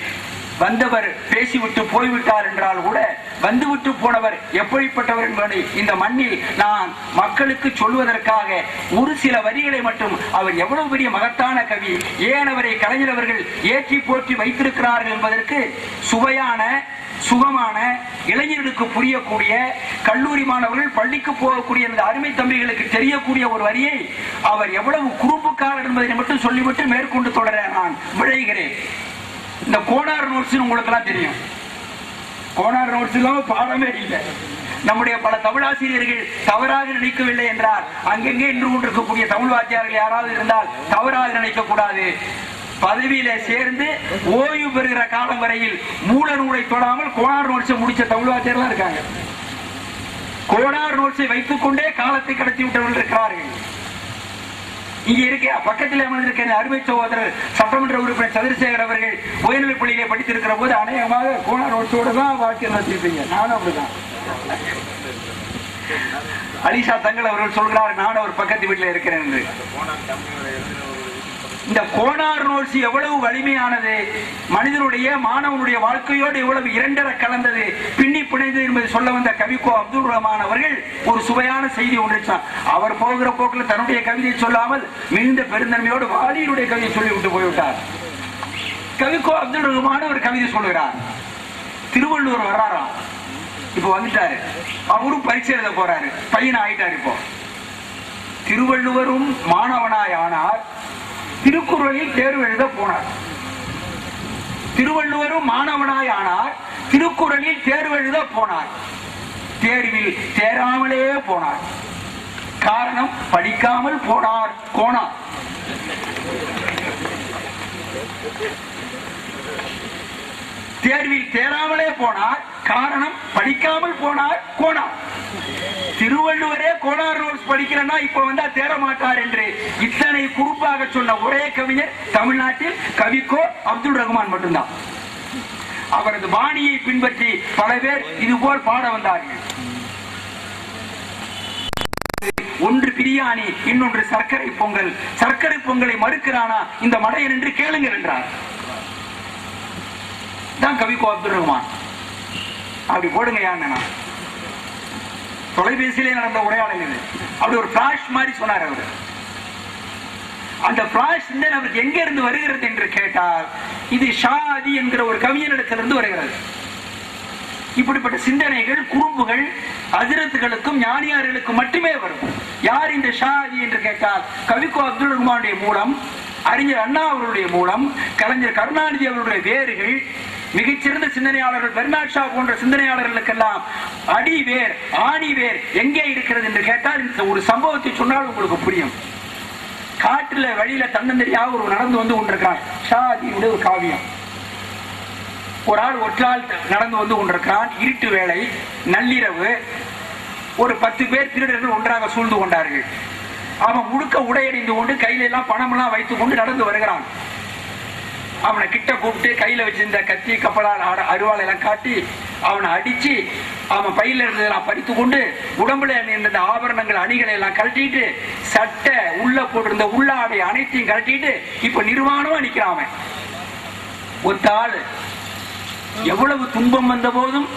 வந்தவர் பேசிவிட்டு போய்விட்டார் என்றால் கூட வந்துவிட்டு போனவர் எப்படிப்பட்டவர் என்பதை இந்த மண்ணில் நான் மக்களுக்கு சொல்வதற்காக ஒரு சில வரிகளை மட்டும், அவர் எவ்வளவு பெரிய மகத்தான கவி, ஏன் அவரை கலைஞர் அவர்கள் ஏற்றி போற்றி வைத்திருக்கிறார்கள் என்பதற்கு சுவையான சுகமான இளைஞர்களுக்கு புரியக்கூடிய, கல்லூரி மாணவர்கள் பள்ளிக்கு போகக்கூடிய அந்த அருமை தம்பிகளுக்கு தெரியக்கூடிய ஒரு வரியை அவர் எவ்வளவு குறும்புக்காரர் என்பதை மட்டும் சொல்லிவிட்டு மேற்கொண்டு தொடர நான் விழைகிறேன். இந்த கோனார் நோட்ஸ் உங்களுக்கு எல்லாம் தெரியும். கோனார் நோட்ஸ் இல்லாம பாடமே இல்லை. நம்முடைய பல தமிழாசிரியர்கள் தவறாக நினைக்கவில்லை என்றால், அங்கெங்கே நின்று கொண்டிருக்கக்கூடிய தமிழ் வாத்தியார்கள் யாராவது இருந்தால் தவறாக நினைக்க கூடாது. பதவியில சேர்ந்து ஓய்வு பெறுகிற காலம் வரையில் மூல நூலை தொடாமல் கோனார் நோட்ஸை முடிச்ச தமிழ் வாத்தியார்கள் இருக்காங்க. கோனார் நோட்ஸை வைத்துக் கொண்டே காலத்தை கடத்தி விட்டவர்கள் இருக்கிறார்கள். இங்க இருக்க பக்கத்தில் அமர்ந்திருக்கிற அருமை சகோதரர் சட்டமன்ற உறுப்பினர் சந்திரசேகர் அவர்கள் உயர்நிலைப் பள்ளியிலே படித்திருக்கிற போது அநேகமாக கோனார் நோட்ஸோட தான் வாழ்க்கை நடத்திருப்பீங்க. நானும் அப்படிதான். அலிஷா தங்கள் அவர்கள் சொல்கிறார், நானும் ஒரு பக்கத்து வீட்டில் இருக்கிறேன் என்று. இந்த கோனார் நோட்ஸ் எவ்வளவு வலிமையானது, மனிதனுடைய மாணவனுடைய வாழ்க்கையோடு எவ்வளவு இரண்டர கலந்தது, பின்னி பிணைந்தது என்பதை சொல்ல வந்த கவிக்கோ அப்துல் ரஹ்மான் அவர்கள் ஒரு சுவையான செய்தி ஒன்றிச்சார். அவர் போகிற போக்கில் தன்னுடைய கவிதையை சொல்லாமல் மிகுந்த பெருந்தன்மையோடு வாலியினுடைய கவிதையை சொல்லிவிட்டு போய்விட்டார். கவிக்கோ அப்துல் ரஹ்மான் ஒரு கவிதை சொல்லுகிறார். திருவள்ளுவர் வர்றாராம், இப்ப வந்துட்டாரு, அவரும் பரீட்சை எழுத போறாரு, பையன் ஆயிட்டாரு. இப்போ திருவள்ளுவரும் மாணவனாய் ஆனார், திருக்குறளில் தேர்வு எழுத போனார். திருவள்ளுவரும் மாணவனாய் ஆனார், திருக்குறளில் தேர்வு எழுத போனார். தேர்வில் தேராமலே போனார். காரணம், படிக்காமல் போனார் கோனார். தேர்வில் தேராமலே போனார், காரணம் படிக்காமல் போனார் கோனார். திருவள்ளுவரே கோனார் நோட்ஸ் படிக்கிறேன்னா இப்ப வந்தா தேர மாட்டார் என்று இத்தனை குறிப்பாக சொன்ன ஒரே கவிஞர் தமிழ்நாட்டில் கவிக்கோ அப்துல் ரஹ்மான் மட்டும்தான். அவரது பாணியை பின்பற்றி பல பேர் இது போல் பாட வந்தார்கள். ஒன்று பிரியாணி, இன்னொன்று சர்க்கரை பொங்கல். சர்க்கரை பொங்கலை மறுக்கிறானா இந்த மடையன் என்று கேளுங்கள் என்றார். தான் கவிக்கோ அப்துல் ரஹ்மான். அப்படி போடுங்க. யாருன்னா தொலைபேசியிலே நடந்த உரையாடல் இது. அப்படி ஒரு பிளாஷ் மாதிரி சொன்னார் அவர். அந்த பிளாஷ் அவருக்கு எங்க இருந்து வருகிறது என்று கேட்டால், இது ஷாதி என்கிற ஒரு கவிஞனிடத்திலிருந்து வருகிறது. இப்படிப்பட்ட சிந்தனைகள், குறும்புகள் ஹஜ்ரத்துகளுக்கும் ஞானியார்களுக்கும் மட்டுமே வரும். யார் இந்த ஷாதி என்று கேட்டால், கவிக்கோ அப்துல் ரஹ்மானுடைய மூலம், அறிஞர் அண்ணா அவருடைய மூலம், கலைஞர் கருணாநிதி அவருடைய வேர்கள், மிகச்சிறந்த சிந்தனையாளர்கள் பெர்னாட் ஷா போன்ற சிந்தனையாளர்களுக்கெல்லாம் அடிவேர் ஆணிவேர் எங்கே இருக்கிறது என்று கேட்டால் இந்த ஒரு சம்பவத்தை சொன்னால் உங்களுக்கு புரியும். காட்டுல வழியில தன்னந்தனியாக ஒரு நடந்து வந்து கொண்டிருக்கிறான். ஷாதியுடைய ஒரு காவியம். ஒரு ஆள் ஒற்றால் நடந்து வந்து கொண்டிருக்கிறான். இருட்டு வேளை, நள்ளிரவு. ஒரு 10 பேர் திருடர்கள் ஒன்றாக சூழ்ந்து கொண்டார்கள். அவன் முழுக்க உடையணிந்து கொண்டு கையில எல்லாம் பணம் எல்லாம் வைத்துக் கொண்டு நடந்து வருகிறான். அவனை கிட்ட கூப்பிட்டு கையில வச்சிருந்த கத்தி கப்பலால் அருவாள் எல்லாம் காட்டி அவனை அடிச்சு அவன் பையில இருந்ததெல்லாம் பறித்து கொண்டு உடம்புல இருந்த ஆபரணங்கள் அணிகளை எல்லாம் கழட்டிட்டு சட்டை உள்ள போட்டிருந்த உள்ளாடை அனைத்தையும் கழட்டிட்டு இப்ப நிர்வாணமா நிக்கிறான். ஒத்தாள் எவ்வளவு துன்பம் வந்த போதும்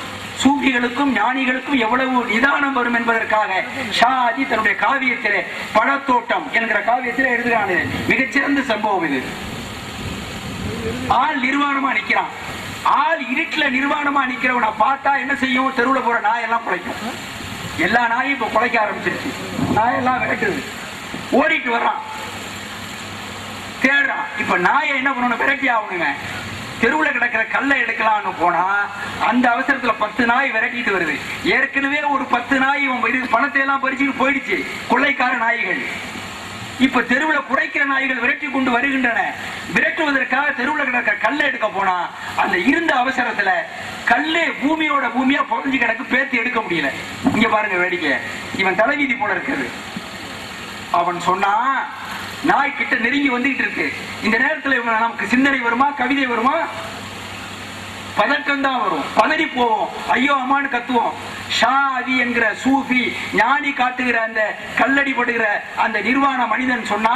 சூஃபிகளுக்கும் ஞானிகளுக்கும் எவ்வளவு நிதானம் வரும் என்பதற்காக ஷாதி தன்னுடைய காவியத்திலே பழத்தோட்டம் என்கிற காவியத்திலே எழுதுகிறான். மிகச்சிறந்த சம்பவம் இது. ஆள் நிர்வாணமா நிக்கிறான். ஆள் இருட்டுல நிர்வாணமா நிக்கிறவனை பார்த்தா என்ன செய்யும்? தெருவுல போற நாயெல்லாம் குலைக்கும். எல்லா நாயும் இப்ப குலைக்க ஆரம்பிச்சிருச்சு. நாயெல்லாம் விரட்டுது. ஓடிட்டு வர்றான், தேடுறான். இப்ப நாயை என்ன பண்ணணும்? விரட்டி ஆகணுங்க. தெருவுல கிடக்கிற கல்லை எடுக்கலாம்னு போனா அந்த அவசரத்துல 10 நாய் விரட்டிட்டு வருது. ஏற்கனவே ஒரு 10 நாய் பணத்தை எல்லாம் பறிச்சுட்டு போயிடுச்சு, கொள்ளைக்கார நாய்கள். இப்ப தெருவுல குறைக்கிற நாய்கள் விரட்டி கொண்டு வருகின்றன. விரட்டுவதற்காக தெருவுல கிடக்கிற கல்லை எடுக்க போனா அந்த இருந்த அவசரத்துல கல்லே பூமியோட பூமியா புகஞ்சு கிடக்கு, பேர்த்து எடுக்க முடியல. இங்க பாருங்க வேடிக்கை. இவன் தலைவீதி போல இருக்குது. அவன் சொன்னா நாய் கிட்ட நெருங்கி வந்துட்டு இருக்கு. இந்த நேரத்துல நமக்கு சிந்தனை வருமா, கவிதை வருமா? பதட்டம் தான் வரும். பதறி போவோம், ஐயோ அம்மான்னு கத்துவோம். ஷாதி என்கிற சூஃபி ஞானி காட்டுகிற அந்த கல்லடி படுகிற அந்த நிர்வாண மனிதன் சொன்னா,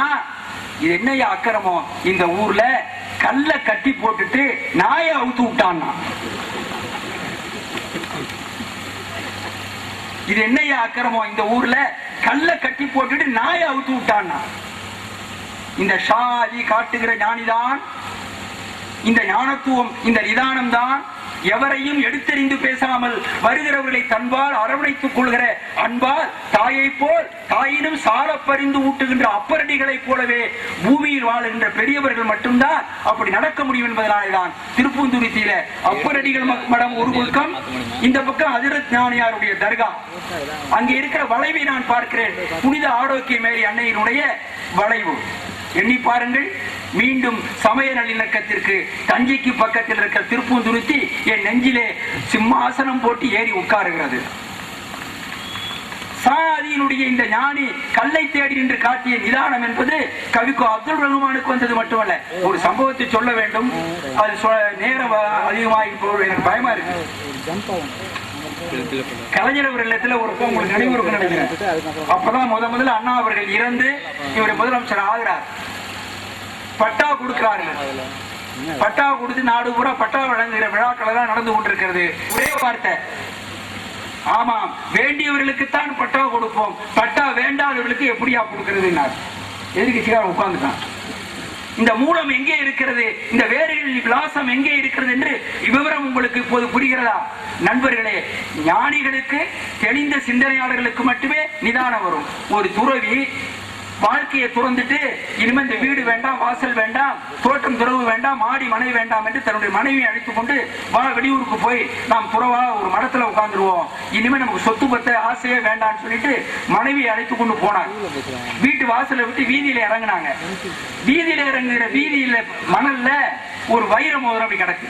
இது என்னையா அக்கிரமம்? இந்த ஊர்ல கல்ல கட்டி போட்டுட்டு நாயை அவுத்து விட்டான்னா, இது என்னையா அக்கிரமம்? இந்த ஊர்ல கல்ல கட்டி போட்டுட்டு நாயை அவுத்து விட்டான்னா. இந்த ஷாதி காட்டுகிற ஞானிதான், இந்த ஞானத்துவம், இந்த நிதானம் தான் எவரையும் எடுத்தறிந்து பேசாமல் வருகிறவர்களை தன்பால் அரவணைத்துக் கொள்கிற அன்பால் தாயை போல் தாயினும் சால பறிந்து ஊட்டுகின்ற அப்பரடிகளைப் போலவே பூமியில் வாழுகின்ற பெரியவர்கள் மட்டும்தான் அப்படி நடக்க முடியும் என்பதனால்தான் திருப்பூந்துருத்தியில அப்பரடிகள் மடம் ஒரு பக்கம், இந்த பக்கம் ஹஜ்ரத் ஞானியாருடைய தர்கா. அங்கே இருக்கிற வளைவை நான் பார்க்கிறேன். புனித ஆரோக்கிய மேரி அன்னையினுடைய வளைவு. எண்ணி பாருங்கள். மீண்டும் சமய நல்லிணக்கத்திற்கு தஞ்சைக்கு பக்கத்தில் இருக்கிற திருப்பூந்துருத்தி என் நெஞ்சிலே சிம்மாசனம் போட்டு ஏறி உட்காருகிறது. சாதியினுடைய இந்த ஞானி கல்லை தேடி என்று காட்டிய நிதானம் என்பது கவிக்கு அப்துல் ரஹ்மானுக்கு வந்தது மட்டுமல்ல. ஒரு சம்பவத்தை சொல்ல வேண்டும், அது நேரம் அதிகமாக போவது எனக்கு பயமா இருக்கு. கலைஞர் அவர் இல்லத்துல ஒரு உங்களுக்கு நினைவு இருக்குன்னு நினைக்கிறேன். அப்பதான் முதல்ல அண்ணா அவர்கள் இறந்து இவர் முதலமைச்சர் ஆகிறார். பட்டா கொடுக்கிறாரு. பட்டா கொடுத்து நாடு பூரா பட்டா வழங்குகிற விழாக்கள் எல்லாம் நடந்து கொண்டிருக்கிறது. ஒரே வார்த்தை, ஆமாம் வேண்டியவர்களுக்குத்தான் பட்டா கொடுப்போம், பட்டா வேண்டாதவர்களுக்கு எப்படியா கொடுக்கிறது? எதிர்கட்சிக்காரன் உட்கார்ந்துட்டான். இந்த மூலம் எங்கே இருக்கிறது, இந்த வேர்களின் விலாசம் எங்கே இருக்கிறது என்று விவரம் உங்களுக்கு இப்போது புரிகிறதா? நண்பர்களே, ஞானிகளுக்கு, தெளிந்த சிந்தனையாளர்களுக்கு மட்டுமே நிதானம் வரும். ஒரு துறவி வாழ்க்கையை துறந்துட்டு இனிமே இந்த வீடு வேண்டாம், வாசல் வேண்டாம், தோட்டம் துறவு வேண்டாம், மாடி மனை வேண்டாம் என்று தன்னுடைய மனைவியை அழைத்துக் கொண்டு வெளியூருக்கு போய் நாம் துறவா ஒரு மடத்துல உட்கார்ந்துருவோம், இனிமே நமக்கு சொத்து பத்த ஆசையே வேண்டாம்னு சொல்லிட்டு மனைவியை அழைத்துக் கொண்டு போனாங்க. வீட்டு வாசலை விட்டு வீதியில இறங்கினாங்க. வீதியில இறங்குகிற வீதியில மணல்ல ஒரு வைர மோதிரம் அப்படி கிடக்கு.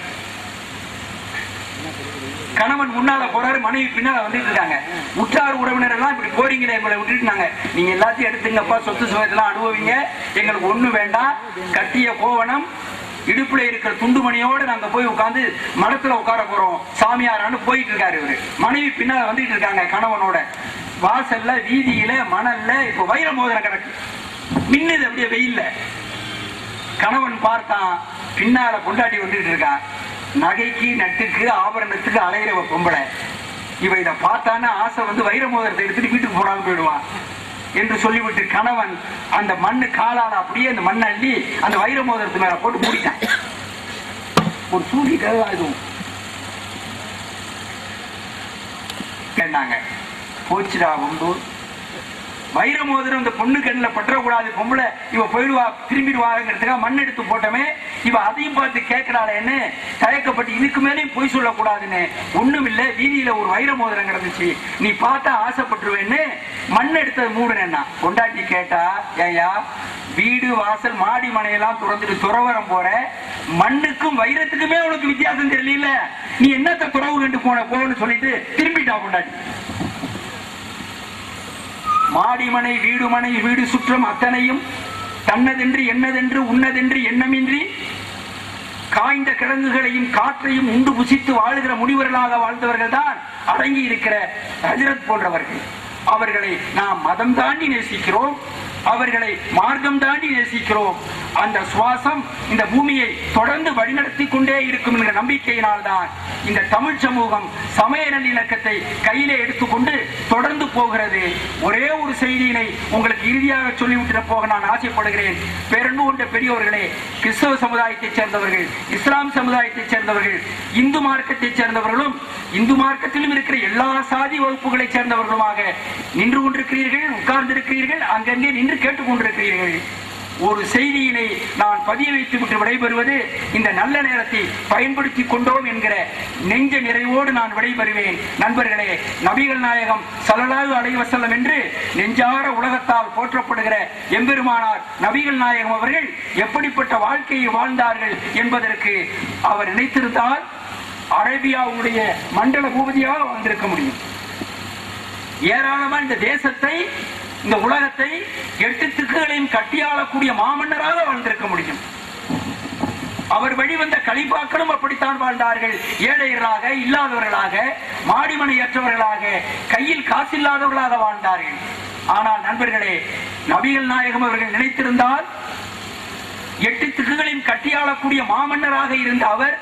கணவன் முன்னால போறாரு, மனைவி பின்னால வந்துட்டு இருக்காங்க. உற்றார் உறவினர் எல்லாம் இப்படி போறீங்களே, எங்களை விட்டுட்டாங்க, நீங்க எல்லாத்தையும் எடுத்துங்கப்பா, சொத்து சுகத்தெல்லாம் அனுபவிங்க, எங்களுக்கு ஒண்ணு வேண்டாம், கட்டிய கோவணம் இடுப்புல இருக்கிற துண்டுமணியோட நாங்க போய் உட்கார்ந்து மடத்துல உட்கார போறோம் சாமியாரான்னு போயிட்டு இருக்காரு இவரு. மனைவி பின்னால வந்துட்டு இருக்காங்க கணவனோட. வாசல்ல வீதியில மணல்ல இப்ப வைர மோதிரம் கிடக்கு, மின்னுது அப்படியே வெயில்ல. கணவன் பார்த்தான், பின்னால கொண்டாடி வந்துட்டு இருக்கா. நகைக்கு நட்டுக்கு ஆபரணத்துக்கு அலையிற பொம்பளை. இவ இதை பார்த்தான ஆசை வந்து வைர மோதிரத்தை எடுத்துட்டு வீட்டுக்கு போனாலும் போயிடுவான் என்று சொல்லிவிட்டு கணவன் அந்த மண்ணு காலால அப்படியே அந்த மண்ணை அள்ளி அந்த வைர மோதிரத்து மேல போட்டு மூடிட்டான். ஒரு சூரிய கதவா இதுவும் கேட்டாங்க. போச்சுடா உண்டு, வைர மோதிரம் இந்த பொண்ணு கண்ணில் பற்றக்கூடாது, பொம்பளை இவ போயிடுவா திரும்பிடுவாங்கிறதுக்காக மண் எடுத்து போட்டமே, இவ அதையும் பார்த்து கேட்கிறாளேன்னு தயக்கப்பட்டு இதுக்கு மேலேயும் பொய் சொல்லக்கூடாதுன்னு, ஒண்ணும் இல்ல, வீதியில ஒரு வைர மோதிரம் கிடந்துச்சு, நீ பார்த்தா ஆசைப்பட்டுருவேன்னு மண் எடுத்தது மூடுனேன்னா. கொண்டாட்டி கேட்டா, ஏயா வீடு வாசல் மாடி மனையெல்லாம் துறந்துட்டு துறவரம் போற, மண்ணுக்கும் வைரத்துக்குமே உனக்கு வித்தியாசம் தெரியல, நீ என்னத்த துறவு கண்டு போன்னு சொல்லிட்டு திரும்பிட்டா கொண்டாட்டி. மாடிமனை வீடுமனை வீடு சுற்றம் அத்தனையும் தன்னதென்று என்னதென்று உன்னதென்று எண்ணமின்றி காய்ந்த கிழங்குகளையும் காற்றையும் உண்டு புசித்து வாழுகிற முனிவர்களாக வாழ்ந்தவர்கள் தான் அடங்கி இருக்கிற ஹஜ்ரத் போன்றவர்கள். அவர்களை நாம் மதம் தாண்டி நேசிக்கிறோம், அவர்களை மார்க்கம் தாண்டி நேசிக்கிறோம். அந்த சுவாசம் இந்த பூமியை தொடர்ந்து வழிநடத்தி கொண்டே இருக்கும் என்ற நம்பிக்கையினால் தான் இந்த தமிழ் சமூகம் சமய நல்லிணக்கத்தை கையிலே எடுத்துக்கொண்டு தொடர்ந்து போகிறது. ஒரே ஒரு செய்தியினை உங்களுக்கு இறுதியாக சொல்லிவிட்டு போக நான் ஆசைப்படுகிறேன். பேரன்பு கொண்ட பெரியோர்களே, கிறிஸ்தவ சமுதாயத்தைச் சேர்ந்தவர்கள், இஸ்லாம் சமுதாயத்தைச் சேர்ந்தவர்கள், இந்து மார்க்கத்தைச் சேர்ந்தவர்களும் இந்து மார்க்கத்திலும் இருக்கிற எல்லா சாதி வகுப்புகளைச் சேர்ந்தவர்களுமாக நின்று கொண்டிருக்கிறீர்கள், உட்கார்ந்திருக்கிறீர்கள், அங்கங்கே நின்று கேட்டுக்கொண்டிருக்கிறீர்கள். ஒரு செய்தியினை நான் பதிய வைத்து விட்டு விடைபெறுவது, இந்த நல்ல நேரத்தை பயன்படுத்தி கொண்டோம் என்கிற நெஞ்ச நிறைவோடு நான் விடைபெறுவேன். நண்பர்களே, நபிகள் நாயகம் ஸல்லல்லாஹு அலைஹி வஸல்லம் என்று நெஞ்சார உலகத்தால் போற்றப்படுகிற எம்பெருமானார் நபிகள் நாயகம் அவர்கள் எப்படிப்பட்ட வாழ்க்கையை வாழ்ந்தார்கள் என்பதற்கு அவர் நினைத்திருந்தால் அரேபியாவுடைய மண்டல பூபதியாக வாழ்ந்திருக்க முடியும். ஏராளமான இந்த தேசத்தை, இந்த உலகத்தை 8 திக்குகளையும் கட்டியாளக்கூடிய மாமன்னராக வாழ்ந்திருக்க முடியும். அவர் வழிவந்த கலிபாக்களும் அப்படித்தான் வாழ்ந்தார்கள். ஏழைகளாக, இல்லாதவர்களாக, மாடிமனையற்றவர்களாக, கையில் காசில்லாதவர்களாக வாழ்ந்தார்கள். ஆனால் நண்பர்களே, நபிகள் நாயகம் அவர்கள் நினைத்திருந்தால் 8 திக்குகளையும் கட்டியாளக்கூடிய மாமன்னராக இருந்த அவர்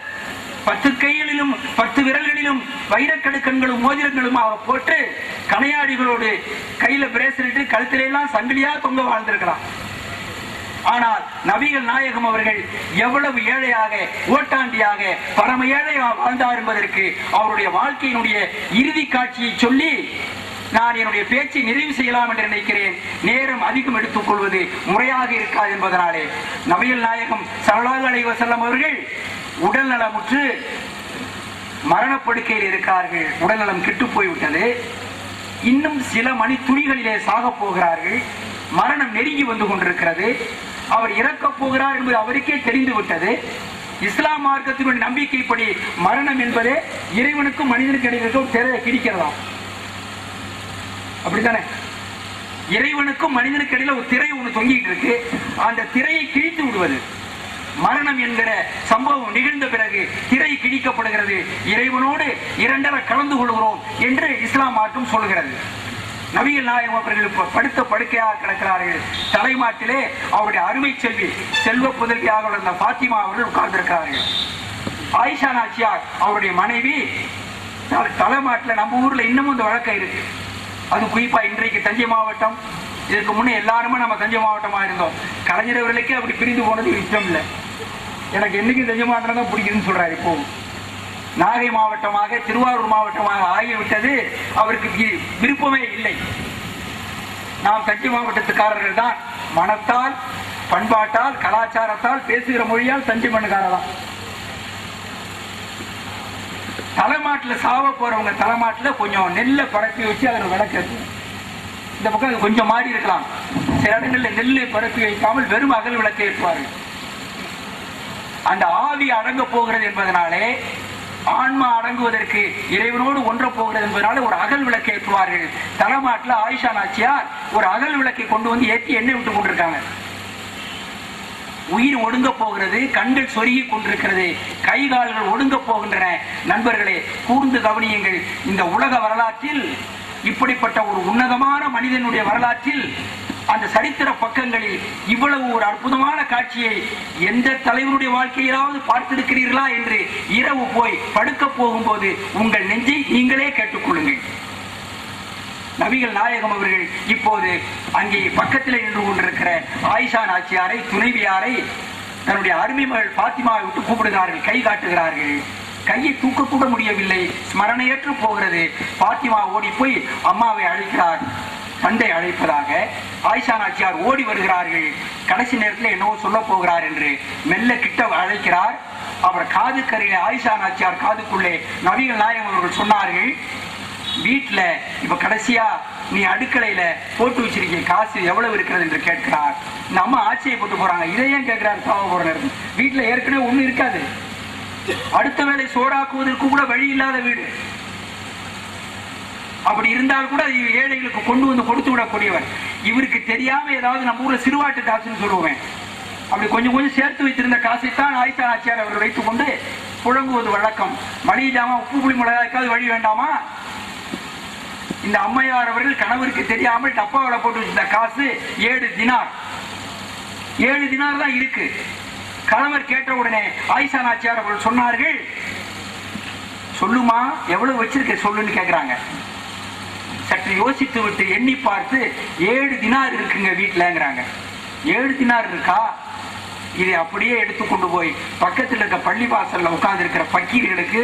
10 கைகளிலும் 10 விரல்களிலும் வைரக்கடுக்கண்களும் மோதிரங்களும் போட்டு கணையாடிகளோடு கையில பிரேஸ்லெட் கழுத்திலெல்லாம் சங்கிலியா தொங்க வாழ்ந்திருக்கலாம். ஆனால் நபிகள் நாயகம் அவர்கள் எவ்வளவு ஏழையாக, ஓட்டாண்டியாக, பரம ஏழையாக வாழ்ந்தார் என்பதற்கு அவருடைய வாழ்க்கையினுடைய இறுதி காட்சியை சொல்லி நான் என்னுடைய பேச்சை நிறைவு செய்யலாம் என்று நினைக்கிறேன். நேரம் அதிகம் எடுத்துக் கொள்வது முறையாக இருக்காது என்பதனாலே நபிகள் நாயகம் ஸல்லல்லாஹு அலைஹி வஸல்லம் அவர்கள் உடல் நலமுற்று மரணப்படுக்கையில் இருக்கிறார்கள். உடல்நலம் கெட்டு போய்விட்டது. இன்னும் சில மணி துணிகளிலே சாக போகிறார்கள். மரணம் நெருங்கி வந்து கொண்டிருக்கிறது. அவர் இறக்கப் போகிறார் என்பது அவருக்கே தெரிந்து விட்டது. இஸ்லாம் மார்க்கத்தினுடைய நம்பிக்கைப்படி மரணம் என்பதே இறைவனுக்கும் மனிதனுக்கு இடையிலும் திரையை கிழிக்கிறதாம். அப்படித்தானே? இறைவனுக்கும் மனிதனுக்கு இடையில ஒரு திரை ஒன்று தொங்கிட்டு இருக்கு. அந்த திரையை கிழித்து விடுவது. மரணம் என்கிற சம்பவம் நிகழ்ந்த பிறகு திரை கிழிக்கப்படுகிறது. இறைவனோடு இரண்டர கலந்து கொள்கிறோம் என்று இஸ்லாம் மார்க்கம் சொல்கிறது. நபிகள் நாயகம் அவர்கள் படுத்த படுக்கையாக கிடக்கிறார்கள். தலைமாட்டிலே அவருடைய அருமை செல்வி, செல்வ புதல்வியாக இருந்த பாத்திமா அவர்கள் உட்கார்ந்திருக்கிறார்கள். ஆயிஷா நாச்சியார் அவருடைய மனைவி தலைமாட்டில், நம்ம ஊர்ல இன்னமும் இந்த வழக்கம் இருக்கு. அது குறிப்பா இன்றைக்கு தஞ்சை மாவட்டம், இதற்கு முன்னே எல்லாருமே நம்ம தஞ்சை மாவட்டமா இருந்தோம். கலைஞர் அவர்களுக்கே அப்படி பிரிந்து போனது இஷ்டம் இல்லை. எனக்கு என்னைக்கும் தஞ்சை மாவட்டம் தான் பிடிக்குதுன்னு சொல்றாரு. இப்போ நாகை மாவட்டமாக, திருவாரூர் மாவட்டமாக ஆகிவிட்டது அவருக்கு விருப்பமே இல்லை. நாம் தஞ்சை மாவட்டத்துக்காரர்கள் தான். மனத்தால், பண்பாட்டால், கலாச்சாரத்தால், பேசுகிற மொழியால் தஞ்சை மண்ணுக்காரர் தான். தலைமாட்டில் சாவ போறவங்க தலைமாட்டில் கொஞ்சம் நெல்லை பரப்பி வச்சு அதில் விளக்கு. இந்த பக்கம் கொஞ்சம் மாறி இருக்கலாம். சில இடங்களில் நெல்லை பரப்பி வைக்காமல் வெறும் அகல் விளக்கை ஏற்றுவார்கள். அந்த ஆவி அடங்க போகிறது என்பதனாலே, ஆன்மா அடங்குவதற்கு இறைவனோடு ஒன்ற போகிறது என்பதனால ஒரு அகல் விளக்கை ஏற்றுவார்கள். தலைமாட்டில் ஆயிஷா நாச்சியார் ஒரு அகல் விளக்கை கொண்டு வந்து ஏற்றி எண்ணெய் விட்டு கொண்டிருக்காங்க. உயிர் ஒடுங்க போகிறது, கண்கள் சொருகி கொண்டிருக்கிறது, கை கால்கள் ஒடுங்க போகின்றன. நண்பர்களே, கூர்ந்து கவனியுங்கள். இந்த உலக வரலாற்றில், இப்படிப்பட்ட ஒரு உன்னதமான மனிதனுடைய வரலாற்றில், அந்த சரித்திர பக்கங்களில் இவ்வளவு ஒரு அற்புதமான காட்சியை எந்த தலைவருடைய வாழ்க்கையிலாவது பார்த்திருக்கிறீர்களா என்று இரவு போய் படுக்க போகும்போது உங்கள் நெஞ்சை நீங்களே கேட்டுக்கொள்ளுங்கள். நபிகள் நாயகம் அவர்கள் இப்போது அங்கே பக்கத்தில் நின்று கொண்டிருக்கிற ஆயிஷா நாச்சியாரை, துணைவியாரை, தன்னுடைய அருமை மகள் பாத்திமாவை விட்டு கூப்பிடுகிறார்கள், கை காட்டுகிறார்கள். கையை தூக்கக்கூட முடியவில்லை, ஸ்மரணையற்று போகிறது. பாத்திமா ஓடி போய் அம்மாவை அழைக்கிறார். தந்தை அழைப்பதாக. ஆயிஷா நாச்சியார் ஓடி வருகிறார்கள். கடைசி நேரத்தில் என்னவோ சொல்ல போகிறார் என்று மெல்ல கிட்ட அழைக்கிறார். அவர் காதுக்கரையில ஆயிஷா நாச்சியார் காதுக்குள்ளே நபிகள் நாயகம் அவர்கள் சொன்னார்கள், வீட்டுல இப்ப கடைசியா நீ அடுக்கலையில போட்டு வச்சிருக்க காசு எவ்வளவு இருக்கிறது என்று கேட்கிறார். இந்த அம்மா ஆச்சரியப்பட்டு போறாங்க. இதையும் கேட்கிறார். சாவ போற நேரம் வீட்டுல ஏற்கனவே ஒண்ணு இருக்காது, அடுத்த வேளை சோறாக்குவதற்கு கூட வழி இல்லாத வீடு. அப்படி இருந்தால் கூட ஏழைகளுக்கு கொண்டு வந்து கொடுத்து விடக்கூடியவர். இவருக்கு தெரியாம ஏதாவது நம்ம ஊர்ல சிறுவாட்டு காசுன்னு சொல்லுவேன், அப்படி கொஞ்சம் கொஞ்சம் சேர்த்து வைத்திருந்த காசைத்தான் ஆயிஷா நாச்சியார் அவர்கள் வைத்துக் கொண்டு புழங்குவது வழக்கம். மளிகை ஜாமா உப்பு புளி மிளகாய்க்காவது வழி வேண்டாமா? இந்த அம்மையார் அவர்கள் கணவருக்கு தெரியாமல் டப்பாவில் போட்டு வச்சிருந்த காசு 7 தினார். 7 தினார் தான் இருக்கு. கணவர் கேட்ட உடனே ஆயிஷா நாச்சியார் அவர்கள் சொன்னார்கள், சொல்லுமா எவ்வளவு வச்சிருக்க சொல்லுன்னு கேட்கிறாங்க. சற்று யோசித்து விட்டு எண்ணி பார்த்து 7 தினார் இருக்குங்க வீட்டுலங்கிறாங்க. 7 தினார் இருக்கா? இதை அப்படியே எடுத்துக்கொண்டு போய் பக்கத்தில் இருக்க பள்ளி வாசல்ல உட்கார்ந்து இருக்கிற பக்கீர்களுக்கு,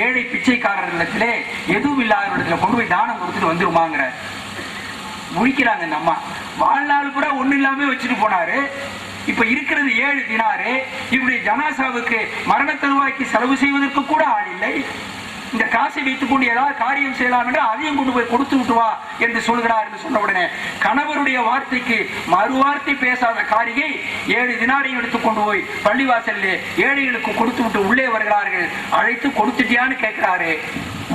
ஏழை பிச்சைக்காரர்களிடத்திலே எதுவும் இல்லாதவரிடத்துல கொண்டு போய் தானம் கொடுத்துட்டு வந்துருமாங்கிற முடிக்கிறாங்க. இந்த அம்மா வாழ்நாள் கூட ஒண்ணு இல்லாம வச்சுட்டு போனாரு. இப்ப இருக்கிறது 7 தினாரு. இப்படி ஜனாசாவுக்கு மரண தருவாய்க்கு செலவு செய்வதற்கு கூட ஆள் இல்லை. இந்த காசை வைத்துக் கொண்டு ஏதாவது காரியம் செய்யலாம் என்று அதையும் கொண்டு போய் கொடுத்து விட்டு வா என்று சொல்கிறார். என்று சொன்ன உடனே கணவருடைய வார்த்தைக்கு மறுவார்த்தை பேசாத காரியை 7 தினாரையும் எடுத்துக் கொண்டு போய் பள்ளிவாசல்ல ஏழைகளுக்கு கொடுத்து விட்டு உள்ளே வருகிறார்கள். அழைத்து கொடுத்துட்டியான்னு கேட்கிறாரு.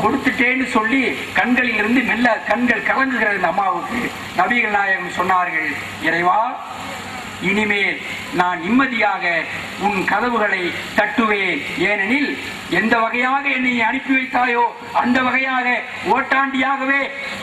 கொடுத்துட்டேன்னு சொல்லி கண்களில் இருந்து மெல்ல கண்கள் கலங்குகிறது இந்த அம்மாவுக்கு. நபிகள் நாயகம் சொன்னார்கள், இறைவா, இனிமேல் நான் நிம்மதியாக உன் கதவுகளை தட்டுவேன். ஏனெனில் எந்த வகையாக என்னை அனுப்பி வைத்தாயோ அந்த வகையாக ஓட்டாண்டியாகவே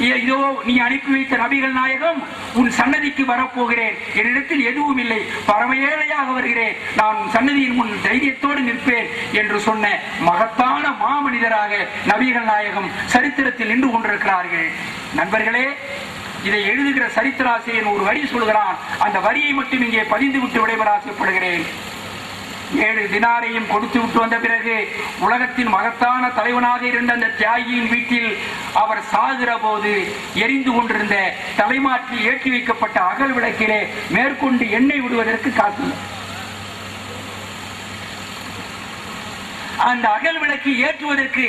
இதோ நீ அனுப்பி வைத்த நபிகள் நாயகம் உன் சன்னதிக்கு வரப்போகிறேன். என்னிடத்தில் எதுவும் இல்லை, பரம ஏழையாக வருகிறேன், நான் உன் சன்னதியின் முன் தைரியத்தோடு நிற்பேன் என்று சொன்ன மகத்தான மாமனிதராக நபிகள் நாயகம் சரித்திரத்தில் நின்று கொண்டிருக்கிறார்கள். நண்பர்களே, இதை எழுதுகிற சரித்திராசிரியன் ஒரு வரி சொல்கிறான். அந்த வரியை மட்டும் இங்கே பதிந்து விட்டு விடைபெற ஆசைப்படுகிறேன். 7 தினாரையும் கொடுத்து விட்டு வந்த பிறகு உலகத்தின் மகத்தான தலைவனாக இருந்த அந்த தியாகியின் வீட்டில் அவர் சாகிற போது எரிந்து கொண்டிருந்த தலைமாற்றில் ஏற்றி வைக்கப்பட்ட அகல் விளக்கிலே மேற்கொண்டு எண்ணெய் விடுவதற்கு காசு. அந்த அகல் விளக்கை ஏற்றுவதற்கு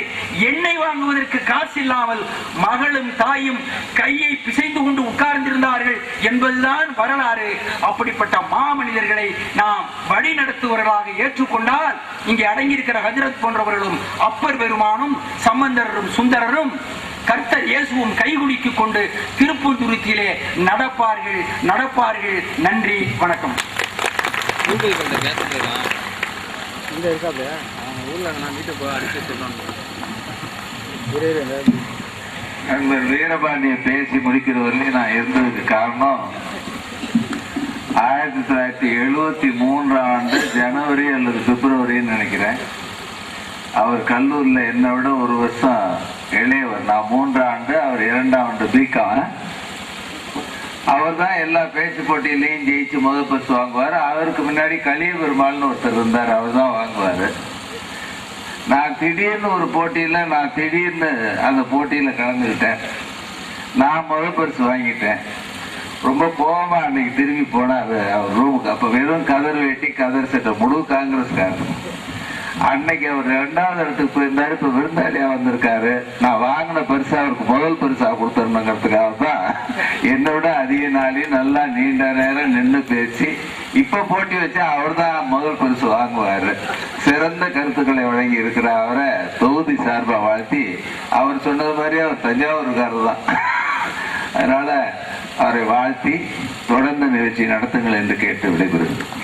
எண்ணெய் வாங்குவதற்கு காசு இல்லாமல் மகளும் தாயும் கையை பிசைந்து கொண்டு உட்கார்ந்திருந்தார்கள் என்பதுதான் வரலாறு. அப்படிப்பட்ட மாமனிதர்களை நாம் வழி நடத்துவர்களாக ஏற்றுக்கொண்டால் இங்கே அடங்கியிருக்கிற ஹஜ்ரத் போன்றவர்களும் அப்பர் பெருமானும் சம்பந்தரும் சுந்தரரும் கர்த்தர் இயேசுவும் கைகுலுக்கிக் கொண்டு திருப்பூந்துருத்தியிலே நடப்பார்கள். நன்றி, வணக்கம். நண்பர் வீரபாண்டிய பேசி முடிக்கிறவர்களே நான் இருந்ததுக்கு காரணம் 1973 ஜனவரி அல்லது பிப்ரவரின்னு நினைக்கிறேன். அவர் கல்லூரியில் என்னை விட 1 வருஷம் இளையவர். நான் 3 ஆண்டு, அவர் 2ஆம் ஆண்டு பிகாம். அவர் தான் எல்லா பேச்சு போட்டியிலையும் ஜெயிச்சு முதல் பரிசு வாங்குவார். அவருக்கு முன்னாடி கலிய பெருமாள்னு ஒருத்தர் இருந்தார், அவர் தான் வாங்குவார். நான் திடீர்னு ஒரு போட்டியில் அந்த போட்டியில் கலந்துக்கிட்டேன். நான் முதல் பரிசு வாங்கிட்டேன். ரொம்ப கோபமா அன்னைக்கு திரும்பி போனார் அவர் ரூமுக்கு. அப்போ வெறும் கதர் வேட்டி கதர் சட்டை, முழு காங்கிரஸ்காரர். அன்னைக்கு அவர் 2வது இடத்துக்கு போயிருந்தாரு. இப்ப விருந்தாளியா வந்திருக்காரு. நான் வாங்கின பரிசா அவருக்கு முதல் பரிசா கொடுத்துருணுங்கிறதுக்காக தான் என்னை விட அதிக நாளையும் நல்லா நீண்ட நேரம் நின்று பேசி இப்ப போட்டி வச்சா அவர் தான் முதல் பரிசு வாங்குவாரு. சிறந்த கருத்துக்களை வழங்கி இருக்கிற அவரை தொகுதி சார்பா வாழ்த்தி, அவர் சொன்னது மாதிரி அவர் தஞ்சாவூர்காரர் தான், அதனால அவரை வாழ்த்தி தொடர்ந்து நிகழ்ச்சி நடத்துங்கள் என்று கேட்டு விடைபெறுகிறேன்.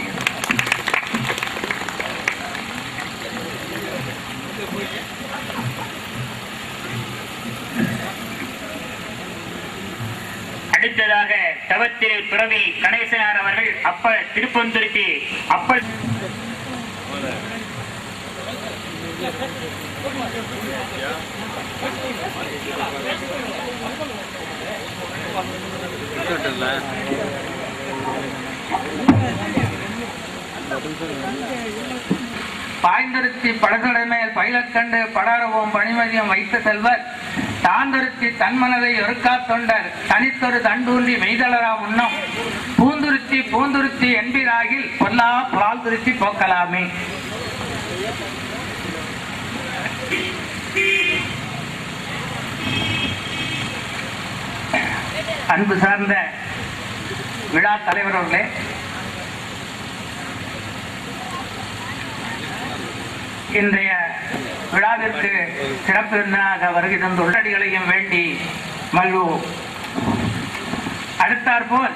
அடுத்ததாக தவத்திரு துறவி கணேசனார் அவர்கள் அப்ப திருப்பந்துருத்தி அப்ப பாய்ந்தருத்தி படகடை மேல் பயிலக்கண்டு படாரவோம் பணிமதியம் வைத்த செல்வர் தாந்தொருத்தி தன்மனதை ஒருக்கா தொண்டர் தனித்தொரு தண்டூன்றி மெய்தளரா உண்ணம் பூந்துருத்தி பூந்துருத்தி என்பிராகில் பொல்லா புலால் துருத்தி போக்கலாமே. அன்பு சார்ந்த விழா தலைவர் அவர்களே, இன்றைய விழாவிற்கு சிறப்பு விருந்தினராக வருகை தந்த உள்ளடிகளையும் வேண்டி மல்வோம். அடுத்தாற்போல்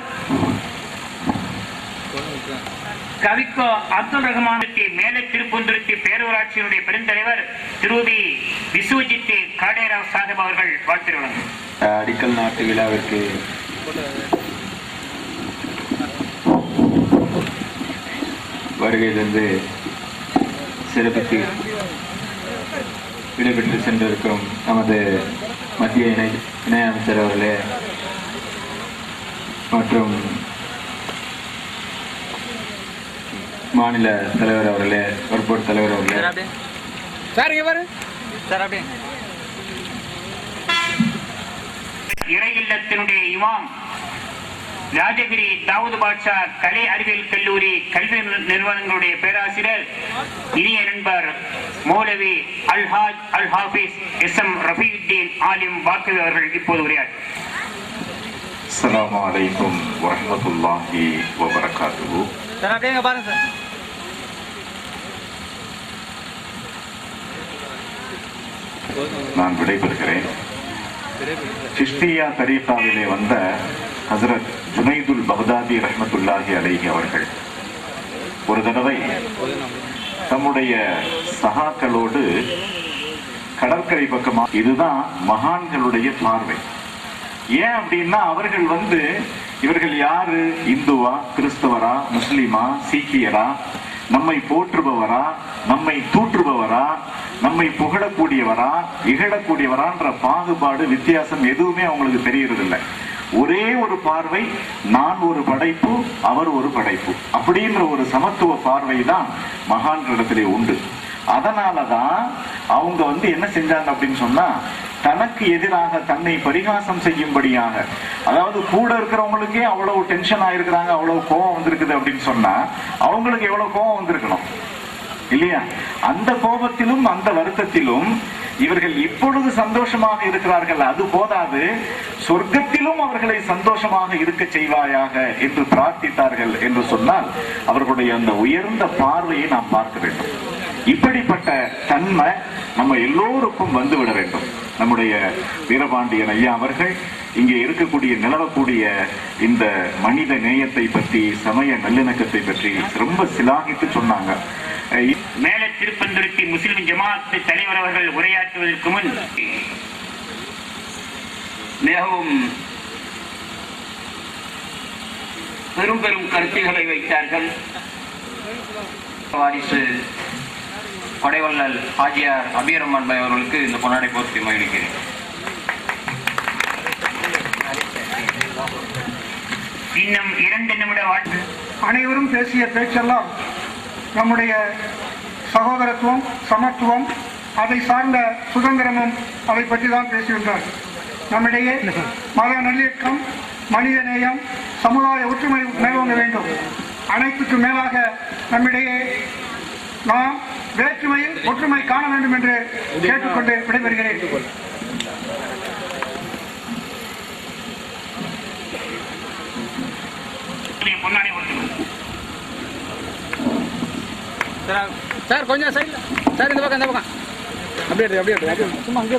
கவிக்கோ அப்துல் ரஹ்மான் மேலே திருப்பூந்துருத்தி பேரூராட்சியினுடைய பெருந்தலைவர் திருவி விஸ்வஜித் காடேராவ் சாஹிப் அவர்கள் வாழ்த்துகிறார். அடிக்கல் நாட்டு விழாவிற்கு வருகை தந்து சிறப்பித்து விடைபெற்று சென்றிருக்கும் நமது மத்திய இணையமைச்சர் அவர்களே மற்றும் மாநில தலைவர் அவர்களே, பொறுப்போடு தலைவர் அவர்களே, இறை இல்லத்தினுடைய இமாம் ராஜகிரி தாவூது பாட்ஷா கலை அறிவியல் கல்லூரி கல்வி நிறுவனங்களுடைய பேராசிரியர் இனிய நண்பர் மௌலவி அல்ஹாஜ் அல் ஹாபிஸ் எஸ்.எம். ரஃபீயுத்தீன் ஆலிம் பாக்கவி அவர்கள் இப்போது உரையாற்றும். அஸ்ஸலாமு அலைக்கும் வரஹ்மத்துல்லாஹி வபரகாத்துஹு. நான் விடைபெறுகிறேன். சிஷ்தியா தரீகாவிலே வந்த ஹசரத் ஜுனைதுல் பக்தாதி ரஹ்மத்துல்லாஹி அலைஹி அவர்கள் ஒரு தடவை தம்முடைய சகாக்களோடு கடற்கரை பக்கமா, இதுதான் மகான்களுடைய பார்வை. ஏன் அப்படின்னா அவர்கள் இவர்கள் யாரு, இந்துவா, கிறிஸ்தவரா, முஸ்லிமா, சீக்கியரா, நம்மை போற்றுபவரா, நம்மை தூற்றுபவரா, நம்மை புகழக்கூடியவரா, இகழக்கூடியவரான்ற பாகுபாடு வித்தியாசம் எதுவுமே அவங்களுக்கு தெரியறதில்லை. ஒரே ஒரு பார்வை, நான் ஒரு படைப்பு, அவர் ஒரு படைப்பு அப்படின்ற ஒரு சமத்துவ பார்வை தான் மகான்களிடத்திலே உண்டு. அதனாலதான் அவங்க என்ன செஞ்சாங்க அப்படின்னு சொன்னா, தனக்கு எதிராக தன்னை பரிகாசம் செய்யும்படியாக, அதாவது கூட இருக்கிறவங்களுக்கே அவ்வளவு டென்ஷன் ஆயிருக்கிறாங்க, அவ்வளவு கோபம் வந்திருக்குது அப்படின்னு சொன்னா அவங்களுக்கு எவ்வளவு கோபம் வந்திருக்கணும் இல்லையா? அந்த கோபத்திலும் அந்த வருத்தத்திலும் இவர்கள் இப்பொழுது சந்தோஷமாக இருக்கிறார்கள், அது போதாது, சொர்க்கத்திலும் அவர்களை சந்தோஷமாக இருக்க செய்வாயாக என்று பிரார்த்தித்தார்கள் என்று சொன்னால் அவர்களுடைய அந்த உயர்ந்த பார்வையை நாம் பார்க்க வேண்டும். இப்படிப்பட்ட தன்மை நம்ம எல்லோருக்கும் வந்துவிட வேண்டும். நம்முடைய வீரபாண்டியன் ஐயா அவர்கள் இங்கே இருக்கக்கூடிய நிலவக்கூடிய இந்த மனித நேயத்தை பற்றி, சமய நல்லிணக்கத்தை பற்றி ரொம்ப சிலாகித்து சொன்னாங்க. மேல திருப்பந்துருத்தி முஸ்லிம் ஜமாத் தலைவர் அவர்கள் உரையாற்றுவதற்கு முன் மிகவும் பெரும் பெரும் கருத்துக்களை வைத்தார்கள். வாரிசு கொடைவள்ளல் ஆஜியார் அபீரம்மன் பாய் அவர்களுக்கு இந்த பொன்னாடை போர்த்தி மகிழ்கிறேன். இன்னும் 2 நிமிட வாழ்த்து. அனைவரும் பேசிய பேச்செல்லாம் நம்முடைய சகோதரத்துவம், சமத்துவம், அதை சார்ந்த சுதந்திரமும் அதை பற்றி தான் பேசுகின்றார். நம்மிடையே மத நல்லிணக்கம், மனித நேயம், சமுதாய ஒற்றுமை மேலோங்க வேண்டும். அனைத்துக்கு மேலாக நம்மிடையே நாம் வேற்றுமையில் ஒற்றுமை காண வேண்டும் என்று கேட்டுக்கொண்டு விடைபெறுகிறேன். சார் கொஞ்சம் சைடில் சார், இந்த பக்கம் அப்படியே சும்மா அங்கே